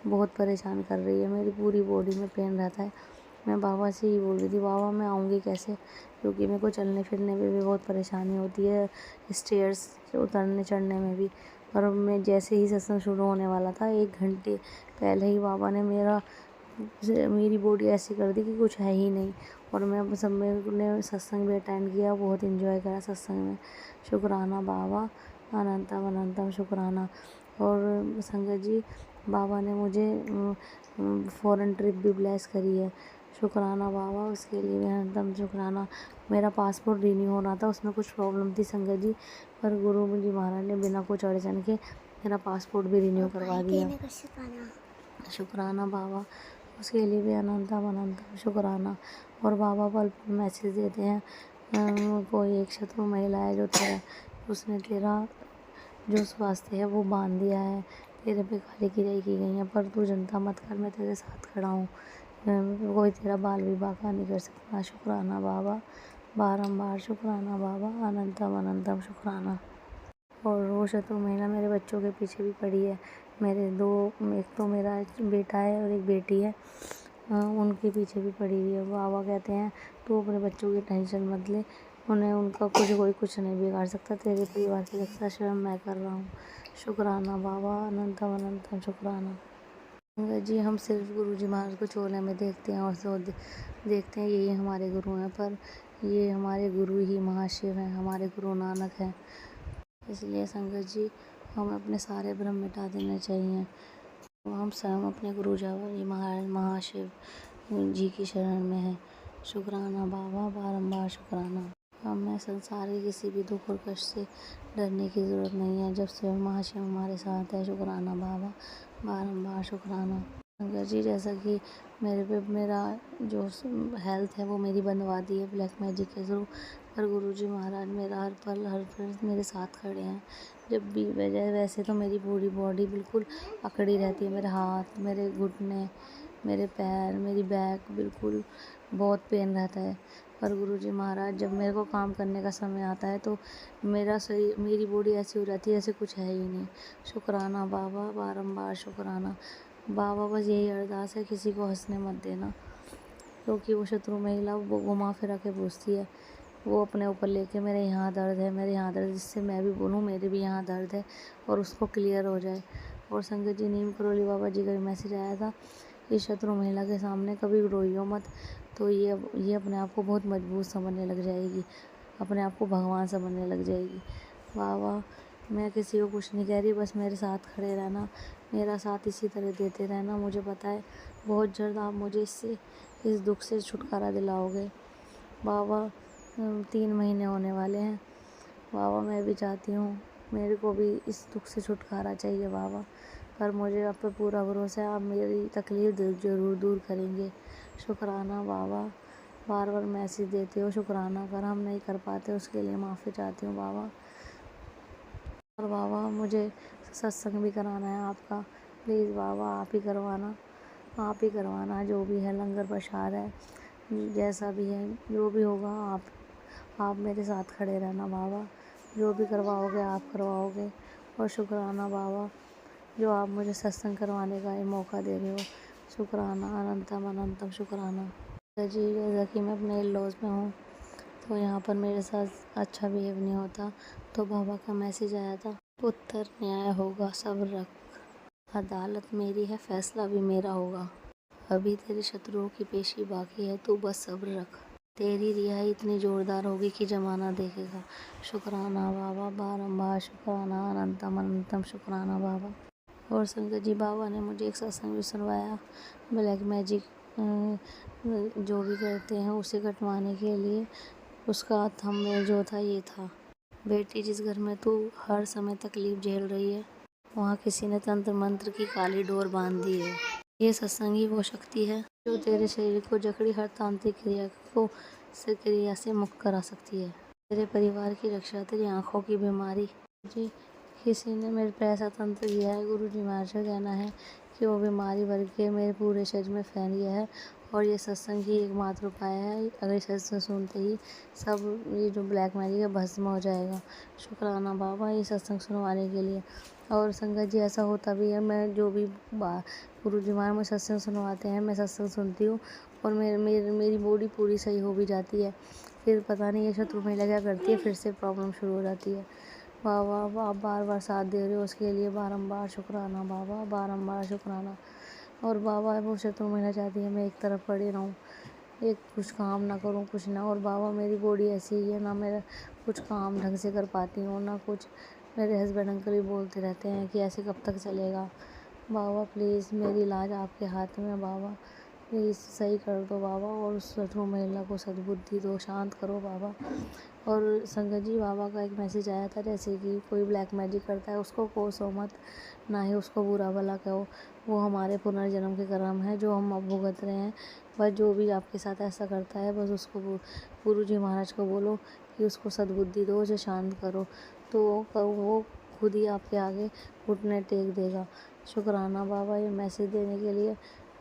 S8: बहुत परेशान कर रही है, मेरी पूरी बॉडी में पेन रहता है। मैं बाबा से ही बोल रही थी, बाबा मैं आऊँगी कैसे, क्योंकि मेरे को चलने फिरने में भी बहुत परेशानी होती है, स्टेयर्स उतरने चढ़ने में भी। और मैं जैसे ही सत्संग शुरू होने वाला था, 1 घंटे पहले ही बाबा ने मेरी बॉडी ऐसी कर दी कि कुछ है ही नहीं। और मैं सब ने सत्संग भी अटेंड किया, बहुत इन्जॉय करा सत्संग में। शुक्राना बाबा, अनंतम अनंतम शुक्राना। और संगत जी, बाबा ने मुझे फॉरेन ट्रिप भी ब्लेस करी है। शुक्राना बाबा, उसके लिए अनंतम शुक्राना। मेरा पासपोर्ट रिन्यू होना था, उसमें कुछ प्रॉब्लम थी संगत जी, पर गुरु जी महाराज ने बिना कुछ अड़चन के मेरा पासपोर्ट भी रिन्यू करवा दिया। शुक्राना बाबा, उसके लिए भी अनंतम अनंतम शुक्राना। और बाबा पल पल मैसेज देते हैं, कोई एक शत्रु महिला है उसने तेरा जो स्वास्थ्य है वो बांध दिया है, तेरे पे काली किराई की गई है, पर तू चिंता मत कर, मैं तेरे साथ खड़ा हूँ। कोई तेरा बाल विवाह का नहीं कर सकता। शुक्राना बाबा, बारंबार शुक्राना बाबा, अनंतम अनंतम शुक्राना। और वो शत्रु महिला मेरे बच्चों के पीछे भी पड़ी है, मेरे दो, एक तो मेरा बेटा है और एक बेटी है, उनके पीछे भी पड़ी हुई है। बाबा कहते हैं तू अपने बच्चों की टेंशन मत ले, उन्हें उनका कोई कुछ नहीं बिगाड़ सकता, तेरे परिवार की रक्षा स्वयं मैं कर रहा हूँ। शुक्राना बाबा, अनंतम अनंतम शुक्राना। संगत जी, हम सिर्फ गुरु जी महाराज को चोले में देखते हैं और देखते हैं यही हमारे गुरु हैं, पर ये हमारे गुरु ही महाशिव हैं, हमारे गुरु नानक हैं। इसलिए संगत जी, हमें अपने सारे भ्रम मिटा देने चाहिए। तो हम स्वयं अपने गुरु जी महाराज महाशिव जी की शरण में हैं। शुक्राना बाबा, बारंबार शुक्राना। हमें संसार के किसी भी दुख और कष्ट से डरने की ज़रूरत नहीं है, जब स्वयं महाशिव हमारे साथ है। शुक्राना बाबा, बारंबार शुक्राना। संगत जी, जैसा कि मेरा जो हेल्थ है वो मेरी बनवा दी है ब्लैक मैजिक के थ्रू, पर गुरु जी महाराज मेरा हर पल मेरे साथ खड़े हैं। जब भी वैसे तो मेरी पूरी बॉडी बिल्कुल अकड़ी रहती है, मेरे हाथ, मेरे घुटने, मेरे पैर, मेरी बैक बिल्कुल बहुत पेन रहता है, पर गुरुजी महाराज जब मेरे को काम करने का समय आता है तो मेरी बॉडी ऐसी हो जाती है जैसे कुछ है ही नहीं। शुक्राना बाबा, बारंबार शुक्राना बाबा। बस यही अरदास है, किसी को हंसने मत देना, क्योंकि वो शत्रु महिला वो घुमा फिरा के पूछती है, वो अपने ऊपर लेके मेरे यहाँ दर्द है, मेरे यहाँ दर्द, जिससे मैं भी बोलूँ मेरे भी यहाँ दर्द है और उसको क्लियर हो जाए। और संगत जी, नीम करोली बाबा जी का भी मैसेज आया था, इस शत्रु महिला के सामने कभी रोइयो मत, तो ये अपने आप को बहुत मजबूत समझने लग जाएगी, अपने आप को भगवान समझने लग जाएगी। बाबा, मैं किसी को कुछ नहीं कह रही, बस मेरे साथ खड़े रहना, मेरा साथ इसी तरह देते रहना। मुझे पता है बहुत जल्द आप मुझे इस दुख से छुटकारा दिलाओगे। बाबा, 3 महीने होने वाले हैं बाबा, मैं भी चाहती हूँ, मेरे को भी इस दुख से छुटकारा चाहिए बाबा, पर मुझे आप पे पूरा भरोसा है, आप मेरी तकलीफ़ ज़रूर दूर करेंगे। शुक्राना बाबा, बार बार मैसेज देते हो, शुक्राना। अगर हम नहीं कर पाते उसके लिए माफ़ी चाहती हूँ बाबा। और बाबा, मुझे सत्संग भी कराना है आपका, प्लीज़ बाबा आप ही करवाना, जो भी है लंगर प्रसाद है, जैसा भी है, जो भी होगा आप मेरे साथ खड़े रहना बाबा, जो भी करवाओगे आप करवाओगे। और शुक्राना बाबा, जो आप मुझे सत्संग करवाने का ये मौका दे रहे हो, शुक्राना, अनंतम अनंतम शुक्राना। जी, जैसा कि मैं अपने इन-लॉज़ में हूँ, तो यहाँ पर मेरे साथ अच्छा बिहेव नहीं होता, तो बाबा का मैसेज आया था, उत्तर न्याय होगा, सब्र रख, अदालत मेरी है, फैसला भी मेरा होगा, अभी तेरे शत्रुओं की पेशी बाकी है, तू बस सब्र रख, तेरी रिहाई इतनी जोरदार होगी कि जमाना देखेगा। शुक्राना बाबा, बारंबार शुक्राना, अनंतम अनंतम शुक्राना बाबा। और संगत जी, बाबा ने मुझे एक सत्संग भी सुनवाया, ब्लैक मैजिक जो भी करते हैं उसे कटवाने के लिए, उसका थंबनेल जो था ये था, बेटी जिस घर में तू हर समय तकलीफ झेल रही है, वहाँ किसी ने तंत्र मंत्र की काली डोर बांध दी है। ये सत्संग ही वो शक्ति है जो तेरे शरीर को जकड़ी हर तांत्रिक क्रिया से मुक्त करा सकती है, तेरे परिवार की रक्षा, तेरी आँखों की बीमारी। जी, किसी ने मेरे पे ऐसा तंत्र किया है, गुरु जी महाराज का कहना है कि वो बीमारी भर के मेरे पूरे शरीर में फैल गया है, और ये सत्संग ही एकमात्र उपाय है। अगर इस सत्संग सुनते ही सब ये जो ब्लैक मैजिक है भस्म हो जाएगा। शुक्राना बाबा ये सत्संग सुनवाने के लिए। और संगत जी, ऐसा होता भी है, मैं जो भी गुरु जी महाराज मुझे सत्संग सुनवाते हैं, मैं सत्संग सुनती हूँ और मेरी बॉडी पूरी सही हो भी जाती है, फिर पता नहीं ये शत्रु महिला क्या करती है, फिर से प्रॉब्लम शुरू हो जाती है। बाबा, आप बार बार साथ दे रहे हो, उसके लिए बारंबार शुक्राना बाबा, बारंबार शुक्राना। और बाबा, वो शत्रु महिला चाहती है मैं एक तरफ पड़ी रहूँ, एक कुछ काम ना करूँ, कुछ ना। और बाबा, मेरी बॉडी ऐसी ही है, ना मेरा कुछ काम ढंग से कर पाती हूँ, ना कुछ। मेरे हस्बैंड अंकल भी बोलते रहते हैं कि ऐसे कब तक चलेगा। बाबा प्लीज़, मेरी इलाज आपके हाथ में है बाबा, प्लीज़ सही कर दो बाबा, और उस शत्रु महिला को सद्बुद्धि दो, शांत करो बाबा। और संगत जी, बाबा का एक मैसेज आया था, जैसे कि कोई ब्लैक मैजिक करता है उसको कोसो मत, ना ही उसको बुरा भला कहो, वो हमारे पुनर्जन्म के कर्म है जो हम अब भुगत रहे हैं। बस जो भी आपके साथ ऐसा करता है, बस उसको गुरु जी महाराज को बोलो कि उसको सद्बुद्धि दो, उसे शांत करो, तो वो खुद ही आपके आगे घुटने टेक देगा। शुक्राना बाबा ये मैसेज देने के लिए।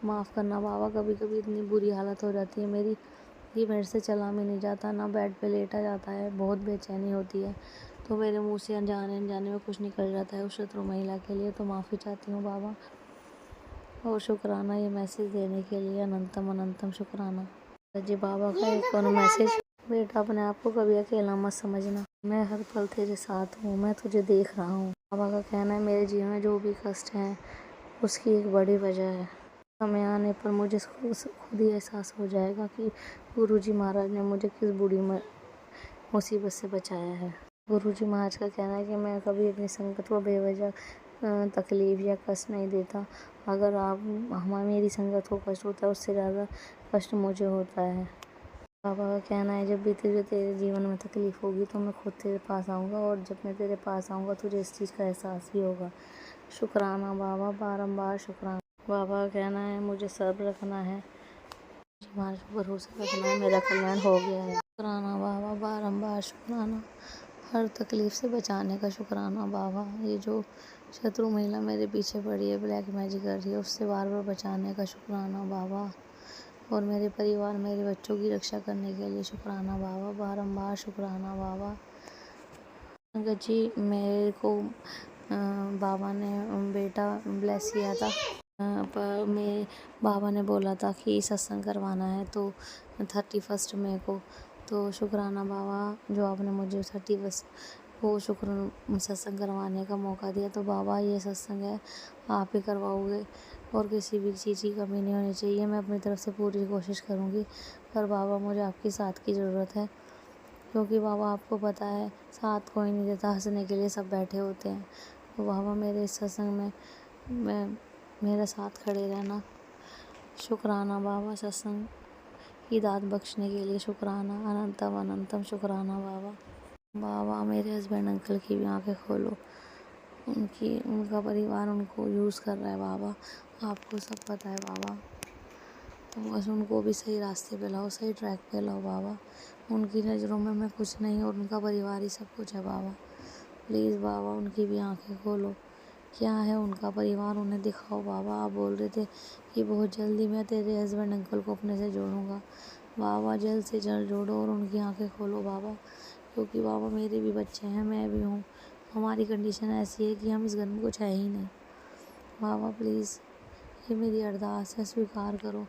S8: माफ़ करना बाबा, कभी कभी इतनी बुरी हालत हो जाती है मेरी कि मेरे से चला भी नहीं जाता, ना बेड पे लेटा जाता है, बहुत बेचैनी होती है, तो मेरे मुंह से अनजाने अनजाने में कुछ निकल जाता है उस शत्रु महिला के लिए, तो माफ़ी चाहती हूँ बाबा। और शुक्राना ये मैसेज देने के लिए, अनंतम अनंतम शुक्राना। जी बाबा का एक और मैसेज, बेटा अपने आप को कभी अकेला मत समझना, मैं हर पल तेरे साथ हूँ, मैं तुझे देख रहा हूँ। बाबा का कहना है मेरे जीवन में जो भी कष्ट हैं उसकी एक बड़ी वजह है। समय आने पर मुझे खुद ही एहसास हो जाएगा कि गुरुजी महाराज ने मुझे किस बुरी मुसीबत से बचाया है। गुरुजी महाराज का कहना है कि मैं कभी अपनी संगत को बेवजह तकलीफ या कष्ट नहीं देता। अगर मेरी संगत को कष्ट होता है उससे ज़्यादा कष्ट मुझे होता है। बाबा का कहना है जब भी तुझे तेरे जीवन में तकलीफ होगी तो मैं खुद तेरे पास आऊँगा, और जब मैं तेरे पास आऊँगा तुझे इस चीज़ का एहसास भी होगा। शुक्राना बाबा, बारंबार शुक्राना। बाबा का कहना है मुझे सब्र रखना है, तुम्हारे पर भरोसा रखना है, मेरा कल्याण हो गया है। शुक्राना बाबा, बारंबार शुक्राना। हर तकलीफ से बचाने का शुक्राना बाबा। ये जो शत्रु महिला मेरे पीछे पड़ी है, ब्लैक मैजिक कर रही है, उससे बार बार बचाने का शुक्राना बाबा। और मेरे परिवार, मेरे बच्चों की रक्षा करने के लिए शुक्राना बाबा, बारंबार शुक्राना बाबा। संगत जी मेरे को बाबा ने बेटा ब्लेस किया था, पर मेरे बाबा ने बोला था कि सत्संग करवाना है तो 31 मई को। तो शुक्राना बाबा जो आपने मुझे 31 को सत्संग करवाने का मौका दिया। तो बाबा ये सत्संग है आप ही करवाओगे और किसी भी चीज़ की कमी नहीं होनी चाहिए। मैं अपनी तरफ से पूरी कोशिश करूँगी, पर बाबा मुझे आपकी साथ की ज़रूरत है, क्योंकि बाबा आपको पता है साथ कोई नहीं देता, हंसने के लिए सब बैठे होते हैं। तो बाबा मेरे इस सत्संग में मेरे साथ खड़े रहना। शुक्राना बाबा, सत्संग की दात बख्शने के लिए शुक्राना, अनंतम अनंतम शुक्राना बाबा। बाबा मेरे हस्बैंड अंकल की भी आंखें खोलो, उनका परिवार उनको यूज़ कर रहा है बाबा, आपको सब पता है बाबा। तो बस उनको भी सही रास्ते पे लाओ, सही ट्रैक पे लाओ बाबा। उनकी नज़रों में मैं कुछ नहीं और उनका परिवार ही सब कुछ है बाबा। प्लीज़ बाबा उनकी भी आंखें खोलो, क्या है उनका परिवार उन्हें दिखाओ बाबा। आप बोल रहे थे कि बहुत जल्दी मैं तेरे हस्बैंड अंकल को अपने से जोड़ूंगा बाबा, जल्द से जल्द जोड़ो और उनकी आंखें खोलो बाबा, क्योंकि बाबा मेरे भी बच्चे हैं, मैं भी हूँ, हमारी कंडीशन ऐसी है कि हम इस घर में कुछ है ही नहीं बाबा। प्लीज़ ये मेरी अरदास है, स्वीकार करो।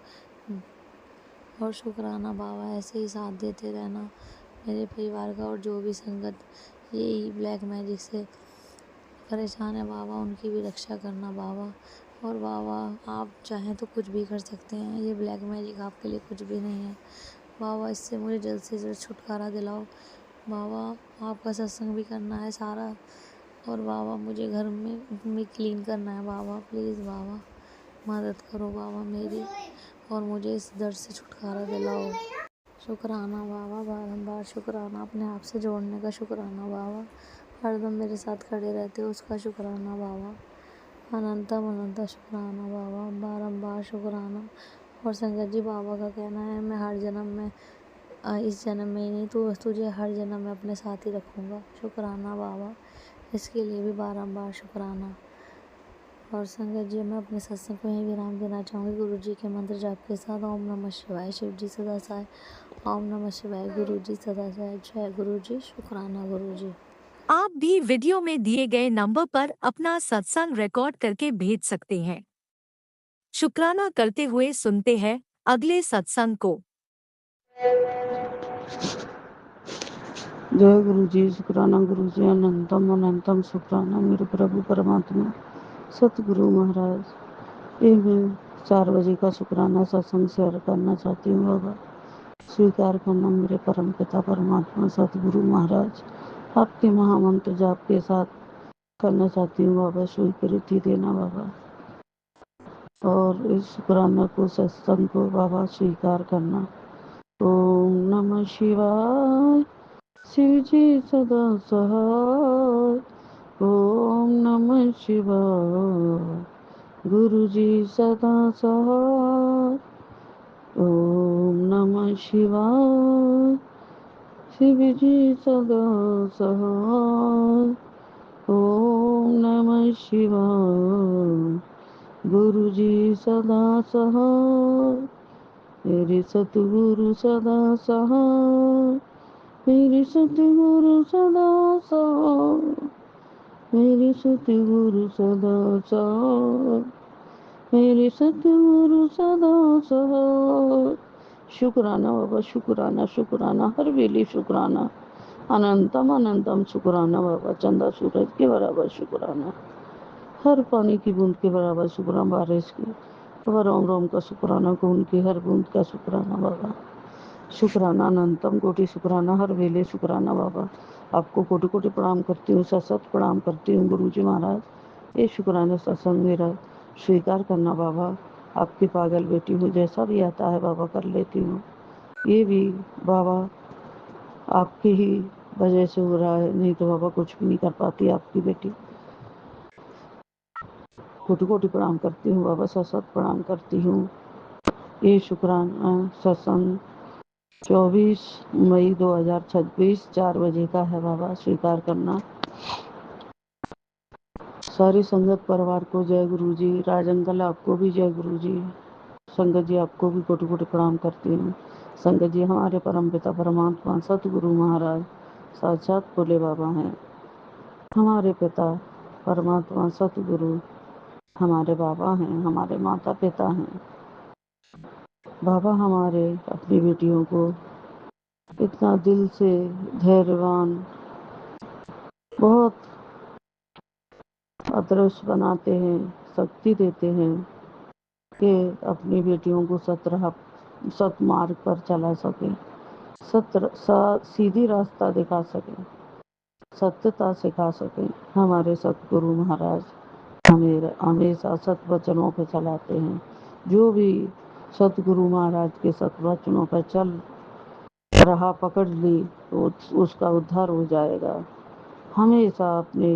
S8: और शुक्राना बाबा, ऐसे ही साथ देते रहना मेरे परिवार का, और जो भी संगत यही ब्लैक मैजिक से परेशान है बाबा उनकी भी रक्षा करना बाबा। और बाबा आप चाहें तो कुछ भी कर सकते हैं, ये ब्लैक मैजिक आपके लिए कुछ भी नहीं है बाबा। इससे मुझे जल्द से जल्द छुटकारा दिलाओ बाबा। आपका सत्संग भी करना है सारा, और बाबा मुझे घर में क्लीन करना है बाबा। प्लीज़ बाबा मदद करो बाबा मेरी, और मुझे इस दर्द से छुटकारा दिलाओ। शुक्राना बाबा, बारंबार शुक्राना। अपने आप से जोड़ने का शुक्राना बाबा, हरदम मेरे साथ खड़े रहते हो उसका शुक्राना बाबा। अनंतम अनंत शुक्राना बाबा, बारंबार शुक्राना। और संगत जी बाबा का कहना है मैं हर जन्म में, इस जन्म में ही नहीं तो तुझे हर जन्म में अपने साथ ही रखूँगा। शुक्राना बाबा, इसके लिए भी बारंबार शुक्राना। और संगत जी मैं अपने सत्संग को यहीं विराम देना चाहूँगी गुरु जी के मंत्र जाप के साथ। ओम नमः शिवाय, शिव जी सदा सहाय। ओम नमः शिवाय, गुरु जी सदा सहाय। जय गुरु जी, शुक्राना गुरु जी।
S5: आप भी वीडियो में दिए गए नंबर पर अपना सत्संग रिकॉर्ड करके भेज सकते हैं। शुक्राना करते हुए सुनते हैं अगले सत्संग को।
S7: जय गुरु जी, शुक्राना गुरु जी, अनंतम अनंतम शुक्राना मेरे प्रभु परमात्मा सतगुरु महाराज। ये मैं 4 बजे का शुक्राना सत्संग शेयर करना चाहती हूँ बाबा, स्वीकार करना मेरे परम पिता परमात्मा सतगुरु महाराज। आपके महामंत्र जाप के साथ करना चाहती हूँ बाबा, स्वीकृति देना बाबा, और इस शुक्राना को सत्संग को बाबा स्वीकार करना। ओम नमः शिवाय, शिव जी सदा सहाय। ओम नमः शिवाय, गुरु जी सदा सहाय। ओम नमः शिवाय, शिव जी सदा सहाय। ओम नमः शिवाय, गुरु जी सदा सहाय। मेरे सतगुरु सदा सहाय, मेरे सतगुरु सदा साथ, मेरे सतगुरु सदा साथ, मेरे सतगुरु सदा साथ। शुक्राना बाबा, शुक्राना, शुक्राना, हर वेले शुक्राना, अनंतम अनंतम शुक्राना बाबा। चंदा सूरज के बराबर शुक्राना, हर पानी की बूंद के बराबर शुक्राना, बारिश की बाबा, रोम रोम का शुक्राना, खून की हर बूंद का शुक्राना बाबा। शुक्राना, अनंतम कोटि शुक्राना, हर वेले शुक्राना बाबा। आपको कोटि कोटि प्रणाम करती हूँ, सत प्रणाम करती हूँ गुरु जी महाराज। ये शुक्राना सत्संग मेरा स्वीकार करना बाबा। आपकी पागल बेटी हूँ, जैसा भी आता है बाबा कर लेती हूँ। ये भी बाबा आपकी ही वजह से हो रहा है, नहीं तो बाबा कुछ भी नहीं कर पाती आपकी बेटी। कोटि कोटि प्रणाम करती हूँ बाबा, सत प्रणाम करती हूँ। ये शुक्राना सत्संग 24 मई 2026 4 बजे का है बाबा, स्वीकार करना। सारी संगत परिवार को जय गुरु जी। राज अंकल आपको भी जय गुरु जी। संगत जी आपको भी कोटि कोटि प्रणाम करती हूँ। संगत जी हमारे परम पिता परमात्मा सतगुरु महाराज साक्षात भोले बाबा हैं। हमारे पिता परमात्मा सतगुरु हमारे बाबा हैं, हमारे माता पिता हैं। बाबा हमारे अपनी बेटियों को इतना दिल से धैर्यवान, बहुत अदृश्य बनाते हैं, शक्ति देते हैं कि अपनी बेटियों को सत मार्ग पर चला सके, सीधी रास्ता दिखा सके, सत्यता सिखा सके। हमारे सतगुरु महाराज हमें हमेशा सत वचनों पर चलाते हैं। जो भी सतगुरु महाराज के सत वचनों पर चल रहा, पकड़ ली तो उसका उद्धार हो जाएगा। हमेशा अपने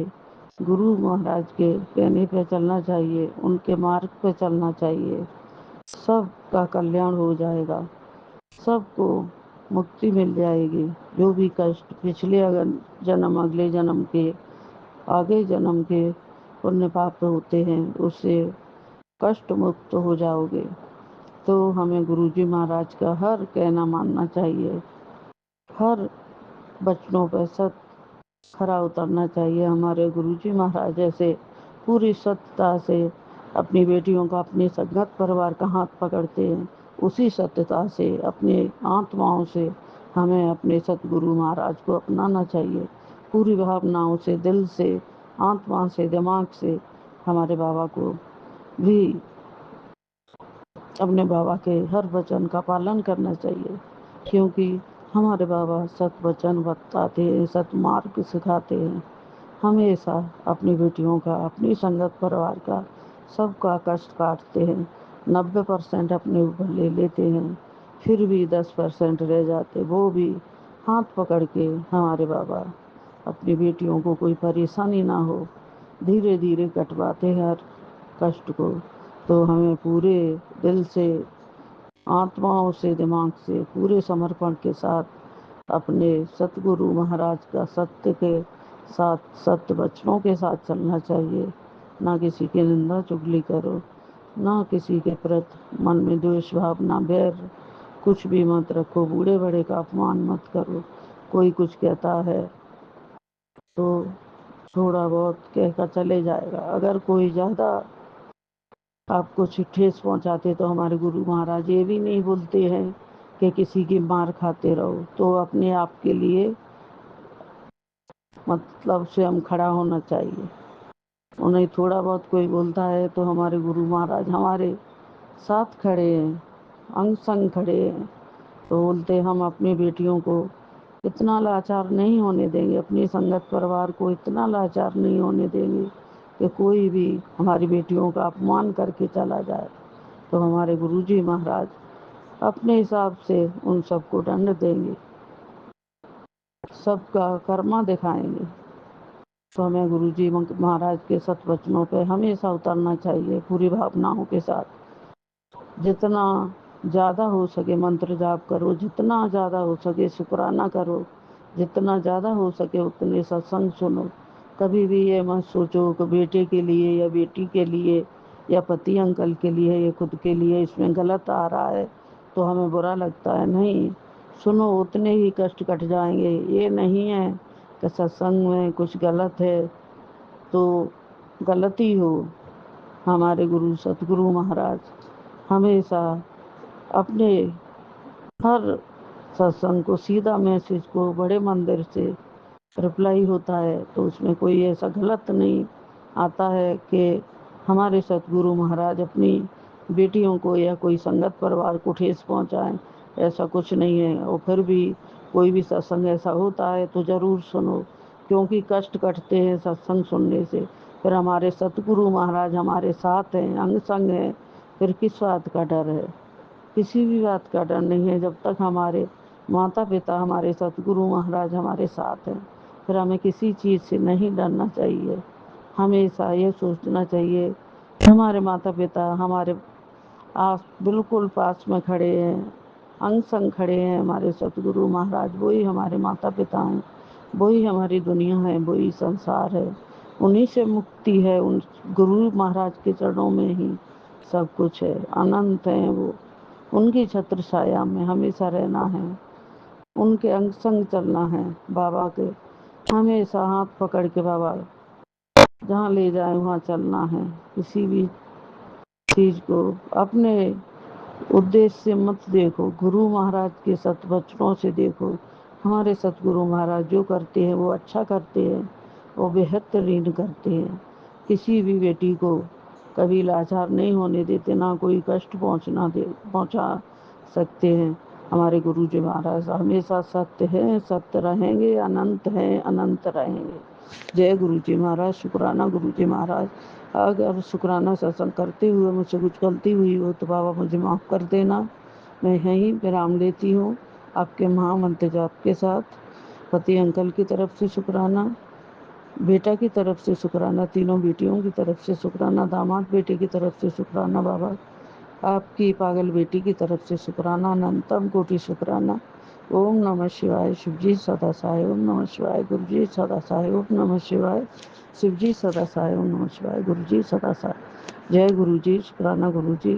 S7: गुरु महाराज के कहने पे चलना चाहिए, उनके मार्ग पे चलना चाहिए। सबका कल्याण हो जाएगा, सबको मुक्ति मिल जाएगी। जो भी कष्ट पिछले जन्म, अगले जन्म के, आगे जन्म के पुण्य पाप होते हैं, उससे कष्ट मुक्त हो जाओगे। तो हमें गुरुजी महाराज का हर कहना मानना चाहिए, हर बचनों पर सत खरा उतरना चाहिए। हमारे गुरुजी महाराज जैसे पूरी सत्यता से अपनी बेटियों का, अपने संगत परिवार का हाथ पकड़ते हैं, उसी सत्यता से अपने आत्माओं से हमें अपने सतगुरु महाराज को अपनाना चाहिए। पूरी भावनाओं से, दिल से, आत्मा से, दिमाग से हमारे बाबा को भी अपने बाबा के हर वचन का पालन करना चाहिए, क्योंकि हमारे बाबा सत वचन बताते हैं, सत मार्ग सिखाते हैं। हमेशा अपनी बेटियों का, अपनी संगत परिवार का, सबका कष्ट काटते हैं। 90% अपने ऊपर ले लेते हैं, फिर भी 10% रह जाते, वो भी हाथ पकड़ के हमारे बाबा अपनी बेटियों को कोई परेशानी ना हो, धीरे धीरे कटवाते हैं हर कष्ट को। तो हमें पूरे दिल से, आत्माओं से, दिमाग से, पूरे समर्पण के साथ अपने सतगुरु महाराज का सत्य के साथ, सत्य वचनों के साथ चलना चाहिए। ना किसी की निंदा चुगली करो, ना किसी के प्रति मन में द्वेष भाव, ना बैर, कुछ भी मत रखो। बूढ़े बड़े का अपमान मत करो। कोई कुछ कहता है तो थोड़ा बहुत कहकर चले जाएगा। अगर कोई ज़्यादा आपको ठेस पहुंचाते तो हमारे गुरु महाराज ये भी नहीं बोलते हैं कि किसी की मार खाते रहो। तो अपने आप के लिए मतलब स्वयं खड़ा होना चाहिए। उन्हें थोड़ा बहुत कोई बोलता है तो हमारे गुरु महाराज हमारे साथ खड़े हैं, अंग संग खड़े हैं। तो बोलते हम अपनी बेटियों को इतना लाचार नहीं होने देंगे, अपनी संगत परिवार को इतना लाचार नहीं होने देंगे कि कोई भी हमारी बेटियों का अपमान करके चला जाए। तो हमारे गुरुजी महाराज अपने हिसाब से उन सबको दंड देंगे, सबका कर्मा दिखाएंगे। तो हमें गुरुजी महाराज के सत वचनों पे हमेशा उतरना चाहिए पूरी भावनाओं के साथ। जितना ज़्यादा हो सके मंत्र जाप करो, जितना ज़्यादा हो सके शुक्राना करो, जितना ज़्यादा हो सके उतने सत्संग सुनो। कभी भी ये मत सोचो कि बेटे के लिए या बेटी के लिए या पति अंकल के लिए या खुद के लिए इसमें गलत आ रहा है तो हमें बुरा लगता है। नहीं, सुनो उतने ही कष्ट कट जाएंगे। ये नहीं है कि सत्संग में कुछ गलत है तो गलती हो। हमारे गुरु सतगुरु महाराज हमेशा अपने हर सत्संग को सीधा मैसेज को बड़े मंदिर से रिप्लाई होता है, तो उसमें कोई ऐसा गलत नहीं आता है कि हमारे सतगुरु महाराज अपनी बेटियों को या कोई संगत परिवार को ठेस पहुंचाएं। ऐसा कुछ नहीं है। और फिर भी कोई भी सत्संग ऐसा होता है तो ज़रूर सुनो, क्योंकि कष्ट कटते हैं सत्संग सुनने से। फिर हमारे सतगुरु महाराज हमारे साथ हैं, अंग संग हैं, फिर किस बात का डर है? किसी भी बात का डर नहीं है जब तक हमारे माता पिता हमारे सतगुरु महाराज हमारे साथ हैं। फिर हमें किसी चीज़ से नहीं डरना चाहिए। हमेशा ये सोचना चाहिए हमारे माता पिता हमारे बिल्कुल पास में खड़े हैं, अंग संग खड़े हैं। हमारे सतगुरु महाराज वही हमारे माता पिता हैं, वही हमारी दुनिया है, वही संसार है। उन्हीं से मुक्ति है, उन गुरु महाराज के चरणों में ही सब कुछ है। अनंत हैं वो, उनकी छत्र छाया में हमेशा रहना है, उनके अंग संग चलना है। बाबा के हमेशा हाथ पकड़ के बाबा जहाँ ले जाए वहाँ चलना है। किसी भी चीज़ को अपने उद्देश्य से मत देखो, गुरु महाराज के सतवचनों से देखो। हमारे सतगुरु महाराज जो करते हैं वो अच्छा करते हैं, वो बेहतरीन करते हैं। किसी भी बेटी को कभी लाचार नहीं होने देते, ना कोई कष्ट पहुंचा सकते हैं। हमारे गुरु जी महाराज हमेशा सत्य हैं, सत्य रहेंगे, अनंत हैं, अनंत रहेंगे। जय गुरु जी महाराज। शुक्राना गुरु जी महाराज। अगर शुक्राना सत्संग करते हुए मुझसे कुछ गलती हुई हो तो बाबा मुझे माफ़ कर देना। मैं यहीं विराम लेती हूँ आपके महामंत्र जाप के साथ। पति अंकल की तरफ से शुक्राना, बेटा की तरफ से शुक्राना, तीनों बेटियों की तरफ से शुक्राना, दामाद बेटे की तरफ से शुक्राना, बाबा आपकी पागल बेटी की तरफ से शुक्राना, अनंतम कोटि शुक्राना। ओम नमः शिवाय। शिवजी सदा सहाय। ओम नमः शिवाय। गुरुजी सदा सहाय। ओम नमः शिवाय। शिवजी सदा सहाय। ओम नमः शिवाय। गुरुजी सदा सहाय। जय गुरुजी। शुक्राना गुरुजी।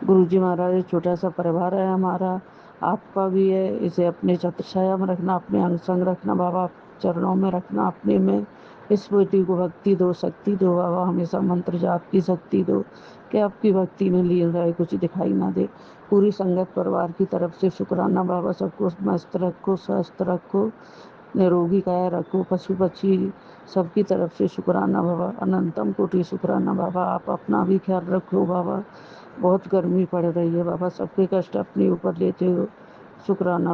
S7: गुरुजी महाराज छोटा सा परिवार है हमारा, आपका भी है। इसे अपने छत्र छाया में रखना, अपने अंग संग रखना, बाबा चरणों में रखना, अपने में इस बेटी को भक्ति दो, शक्ति दो बाबा। हमेशा मंत्र जाप की शक्ति दो कि आपकी भक्ति में लीन रहे, कुछ दिखाई ना दे। पूरी संगत परिवार की तरफ से शुक्राना बाबा। सबको मस्त रखो, स्वस्थ रखो, निरोगी काया रखो, पशु पक्षी सबकी तरफ से शुक्राना बाबा। अनंतम कोटि शुक्राना बाबा। आप अपना भी ख्याल रखो बाबा। बहुत गर्मी पड़ रही है बाबा, सबके कष्ट अपने ऊपर लेते हो। शुक्राना।